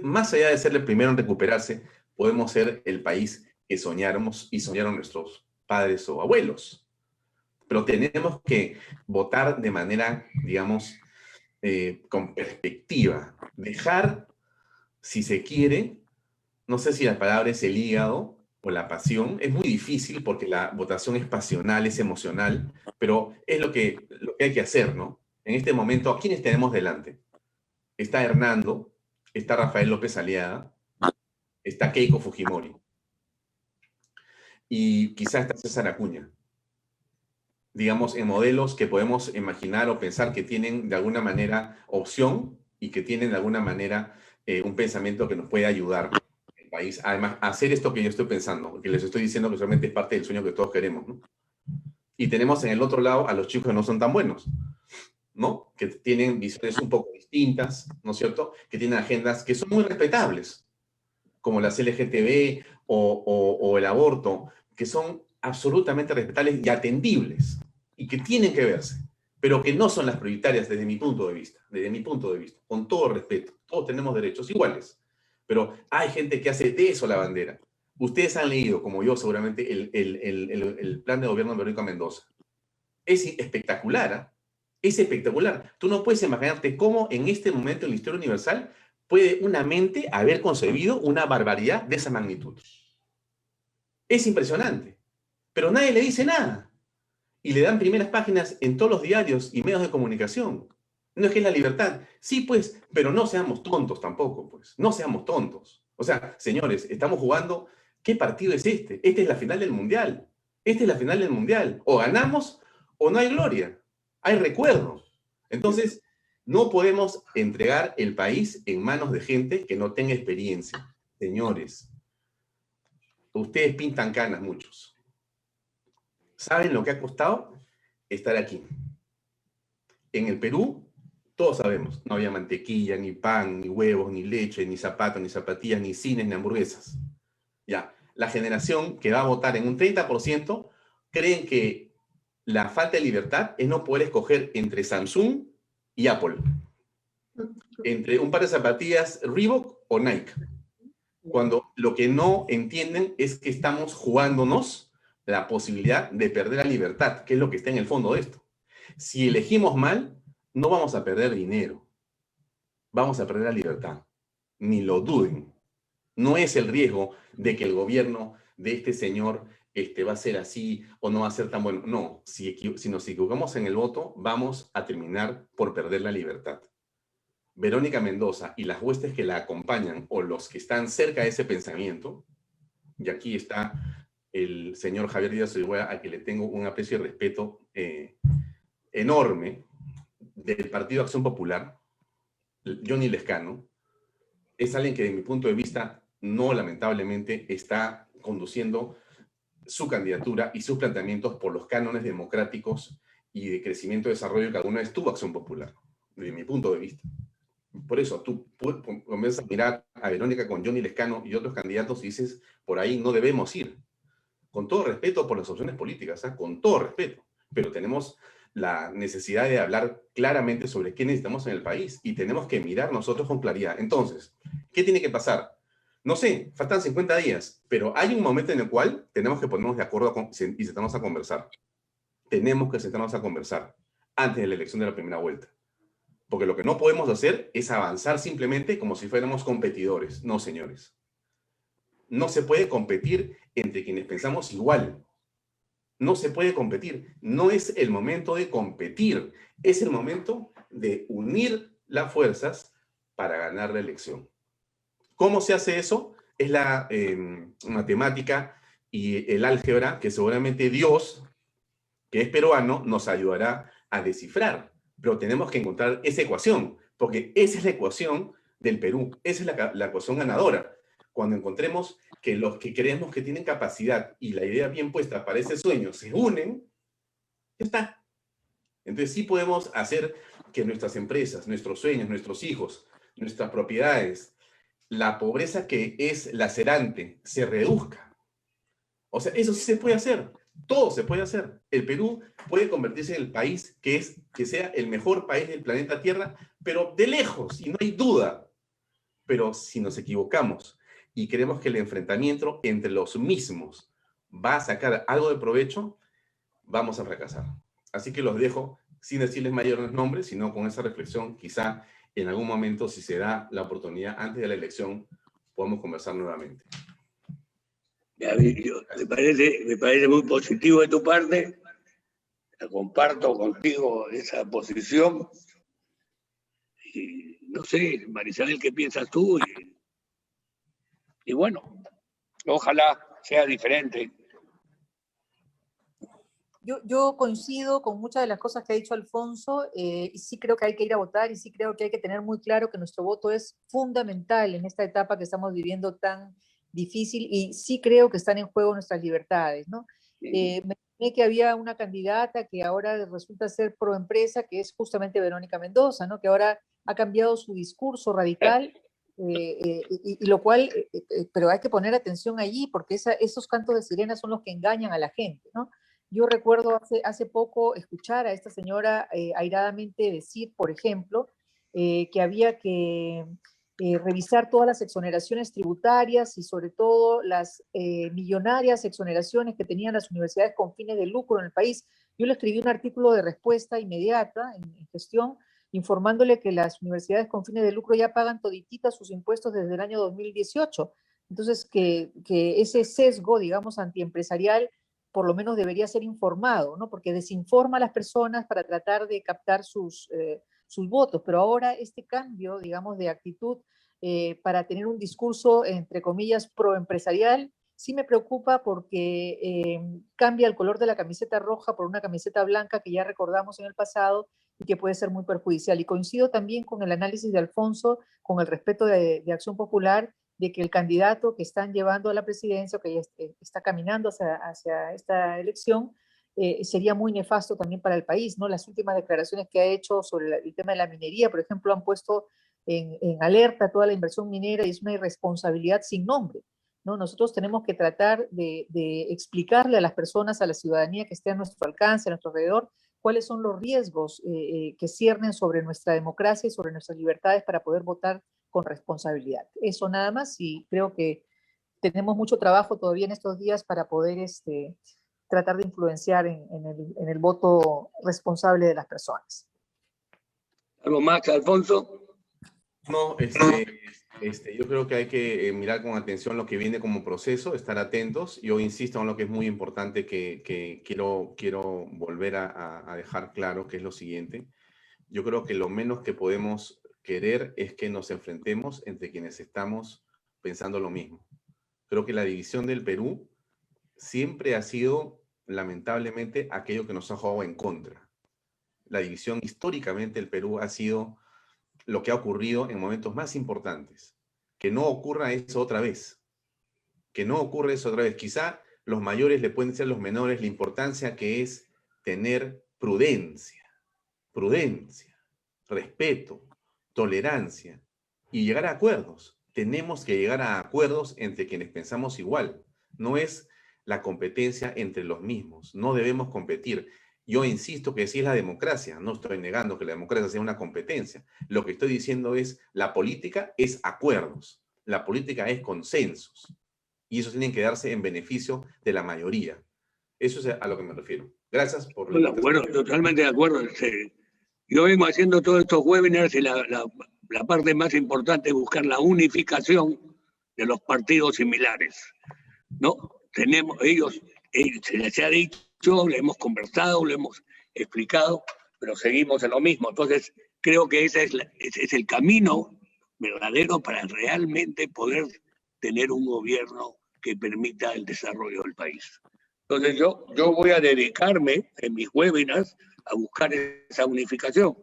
Más allá de ser el primero en recuperarse, podemos ser el país que soñáramos y soñaron nuestros padres o abuelos. Pero tenemos que votar de manera, digamos, con perspectiva. Dejar, si se quiere, no sé si la palabra es el hígado o la pasión, es muy difícil porque la votación es pasional, es emocional, pero es lo que hay que hacer, ¿no? En este momento, ¿a quiénes tenemos delante? Está Hernando, está Rafael López Aliaga, está Keiko Fujimori y quizás está César Acuña. Digamos, en modelos que podemos imaginar o pensar que tienen de alguna manera opción y que tienen de alguna manera un pensamiento que nos puede ayudar al país. Además, a hacer esto que yo estoy pensando, que les estoy diciendo que solamente es parte del sueño que todos queremos, ¿no? Y tenemos en el otro lado a los chicos que no son tan buenos, ¿no? Que tienen visiones un poco distintas, ¿no es cierto? Que tienen agendas que son muy respetables, como las LGTB o el aborto, que son absolutamente respetables y atendibles, y que tienen que verse, pero que no son las prioritarias desde mi punto de vista, con todo respeto. Todos tenemos derechos iguales, pero hay gente que hace de eso la bandera. Ustedes han leído, como yo seguramente, el plan de gobierno de Verónica Mendoza. Es espectacular, ¿eh? Es espectacular. Tú no puedes imaginarte cómo en este momento en la historia universal puede una mente haber concebido una barbaridad de esa magnitud. Es impresionante, pero nadie le dice nada. Y le dan primeras páginas en todos los diarios y medios de comunicación. No es que es la libertad. Sí, pues, pero no seamos tontos tampoco, pues. No seamos tontos. O sea, señores, estamos jugando. ¿Qué partido es este? Esta es la final del Mundial. Esta es la final del Mundial. O ganamos o no hay gloria. Hay recuerdo. Entonces, no podemos entregar el país en manos de gente que no tenga experiencia. Señores, ustedes pintan canas muchos. ¿Saben lo que ha costado estar aquí? En el Perú, todos sabemos, no había mantequilla, ni pan, ni huevos, ni leche, ni zapatos, ni zapatillas, ni cines, ni hamburguesas. Ya, la generación que va a votar en un 30% creen que la falta de libertad es no poder escoger entre Samsung y Apple, entre un par de zapatillas Reebok o Nike, cuando lo que no entienden es que estamos jugándonos la posibilidad de perder la libertad, que es lo que está en el fondo de esto. Si elegimos mal, no vamos a perder dinero, vamos a perder la libertad, ni lo duden. No es el riesgo de que el gobierno de este señor va a ser así o no va a ser tan bueno. No, si nos equivocamos en el voto, vamos a terminar por perder la libertad. Verónica Mendoza y las huestes que la acompañan o los que están cerca de ese pensamiento, y aquí está el señor Javier Díaz Oyhuela, a quien le tengo un aprecio y respeto enorme, del Partido Acción Popular, Johnny Lescano, es alguien que de mi punto de vista no lamentablemente está conduciendo su candidatura y sus planteamientos por los cánones democráticos y de crecimiento y desarrollo que alguna vez tuvo Acción Popular, desde mi punto de vista. Por eso tú comienzas a mirar a Verónica con Johnny Lescano y otros candidatos y dices, por ahí no debemos ir. Con todo respeto por las opciones políticas, ¿eh? Con todo respeto. Pero tenemos la necesidad de hablar claramente sobre qué necesitamos en el país y tenemos que mirar nosotros con claridad. Entonces, ¿qué tiene que pasar? No sé, faltan 50 días, pero hay un momento en el cual tenemos que ponernos de acuerdo y sentarnos a conversar. Tenemos que sentarnos a conversar antes de la elección de la primera vuelta. Porque lo que no podemos hacer es avanzar simplemente como si fuéramos competidores. No, señores. No se puede competir entre quienes pensamos igual. No se puede competir. No es el momento de competir. Es el momento de unir las fuerzas para ganar la elección. ¿Cómo se hace eso? Es la matemática y el álgebra que seguramente Dios, que es peruano, nos ayudará a descifrar. Pero tenemos que encontrar esa ecuación, porque esa es la ecuación del Perú. Esa es la ecuación ganadora. Cuando encontremos que los que creemos que tienen capacidad y la idea bien puesta para ese sueño se unen, ya está. Entonces sí podemos hacer que nuestras empresas, nuestros sueños, nuestros hijos, nuestras propiedades, la pobreza que es lacerante, se reduzca. O sea, eso sí se puede hacer. Todo se puede hacer. El Perú puede convertirse en el país que sea el mejor país del planeta Tierra, pero de lejos, y no hay duda. Pero si nos equivocamos y queremos que el enfrentamiento entre los mismos va a sacar algo de provecho, vamos a fracasar. Así que los dejo sin decirles mayores nombres, sino con esa reflexión. Quizá en algún momento, si se da la oportunidad antes de la elección, podamos conversar nuevamente. Me parece muy positivo de tu parte. Comparto contigo esa posición. Y no sé, Marisabel, ¿qué piensas tú? Y bueno, ojalá sea diferente. Yo coincido con muchas de las cosas que ha dicho Alfonso, y sí creo que hay que ir a votar, y sí creo que hay que tener muy claro que nuestro voto es fundamental en esta etapa que estamos viviendo tan difícil, y sí creo que están en juego nuestras libertades, ¿no? Me imaginé que había una candidata que ahora resulta ser pro empresa, que es justamente Verónica Mendoza, ¿no? Que ahora ha cambiado su discurso radical, y lo cual, pero hay que poner atención allí, porque esos cantos de sirena son los que engañan a la gente, ¿no? Yo recuerdo hace poco escuchar a esta señora airadamente decir, por ejemplo, que había que revisar todas las exoneraciones tributarias y sobre todo las millonarias exoneraciones que tenían las universidades con fines de lucro en el país. Yo le escribí un artículo de respuesta inmediata en gestión, informándole que las universidades con fines de lucro ya pagan todititas sus impuestos desde el año 2018. Entonces, que ese sesgo, digamos, antiempresarial, por lo menos debería ser informado, ¿no? Porque desinforma a las personas para tratar de captar sus votos, pero ahora este cambio, digamos, de actitud para tener un discurso, entre comillas, proempresarial, sí me preocupa porque cambia el color de la camiseta roja por una camiseta blanca que ya recordamos en el pasado y que puede ser muy perjudicial. Y coincido también con el análisis de Alfonso, con el respeto de Acción Popular, de que el candidato que están llevando a la presidencia, o que ya está caminando hacia esta elección, sería muy nefasto también para el país, ¿no? Las últimas declaraciones que ha hecho sobre el tema de la minería, por ejemplo, han puesto en alerta toda la inversión minera y es una irresponsabilidad sin nombre, ¿no? Nosotros tenemos que tratar de explicarle a las personas, a la ciudadanía que esté a nuestro alcance, a nuestro alrededor, cuáles son los riesgos que ciernen sobre nuestra democracia y sobre nuestras libertades para poder votar con responsabilidad. Eso nada más, y creo que tenemos mucho trabajo todavía en estos días para poder tratar de influenciar en el voto responsable de las personas. ¿Algo más, Alfonso? No, yo creo que hay que mirar con atención lo que viene como proceso, estar atentos. Yo insisto en lo que es muy importante que quiero volver a dejar claro, que es lo siguiente. Yo creo que lo menos que podemos querer es que nos enfrentemos entre quienes estamos pensando lo mismo. Creo que la división del Perú siempre ha sido, lamentablemente, aquello que nos ha jugado en contra. La división históricamente del Perú ha sido lo que ha ocurrido en momentos más importantes. Que no ocurra eso otra vez. Que no ocurra eso otra vez. Quizá los mayores le pueden ser los menores la importancia que es tener prudencia, respeto, tolerancia y llegar a acuerdos. Tenemos que llegar a acuerdos entre quienes pensamos igual. No es la competencia entre los mismos. No debemos competir. Yo insisto que sí es la democracia. No estoy negando que la democracia sea una competencia. Lo que estoy diciendo es la política es acuerdos. La política es consensos. Y eso tiene que darse en beneficio de la mayoría. Eso es a lo que me refiero. Gracias por la Bueno, totalmente de acuerdo. Yo vengo haciendo todos estos webinars y la parte más importante es buscar la unificación de los partidos similares, ¿no? Se les ha dicho le hemos conversado, le hemos explicado, pero seguimos en lo mismo. Entonces, creo que ese es el camino verdadero para realmente poder tener un gobierno que permita el desarrollo del país. Entonces, yo voy a dedicarme en mis webinars a buscar esa unificación.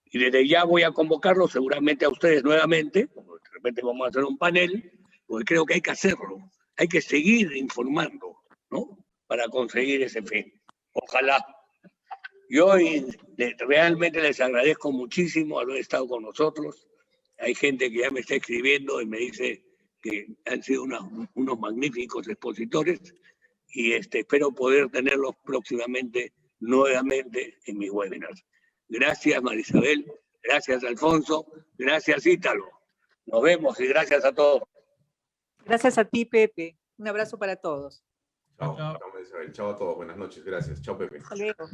Y desde ya voy a convocarlos seguramente a ustedes nuevamente, de repente vamos a hacer un panel, porque creo que hay que hacerlo, hay que seguir informando, ¿no? Para conseguir ese fin. Ojalá. Yo realmente les agradezco muchísimo haber estado con nosotros. Hay gente que ya me está escribiendo y me dice que han sido unos magníficos expositores y espero poder tenerlos próximamente nuevamente en mis webinars. Gracias, Marisabel. Gracias, Alfonso. Gracias, Ítalo. Nos vemos y gracias a todos. Gracias a ti, Pepe. Un abrazo para todos. Chao, Marisabel. Chao a todos. Buenas noches. Gracias. Chao, Pepe. Hasta luego.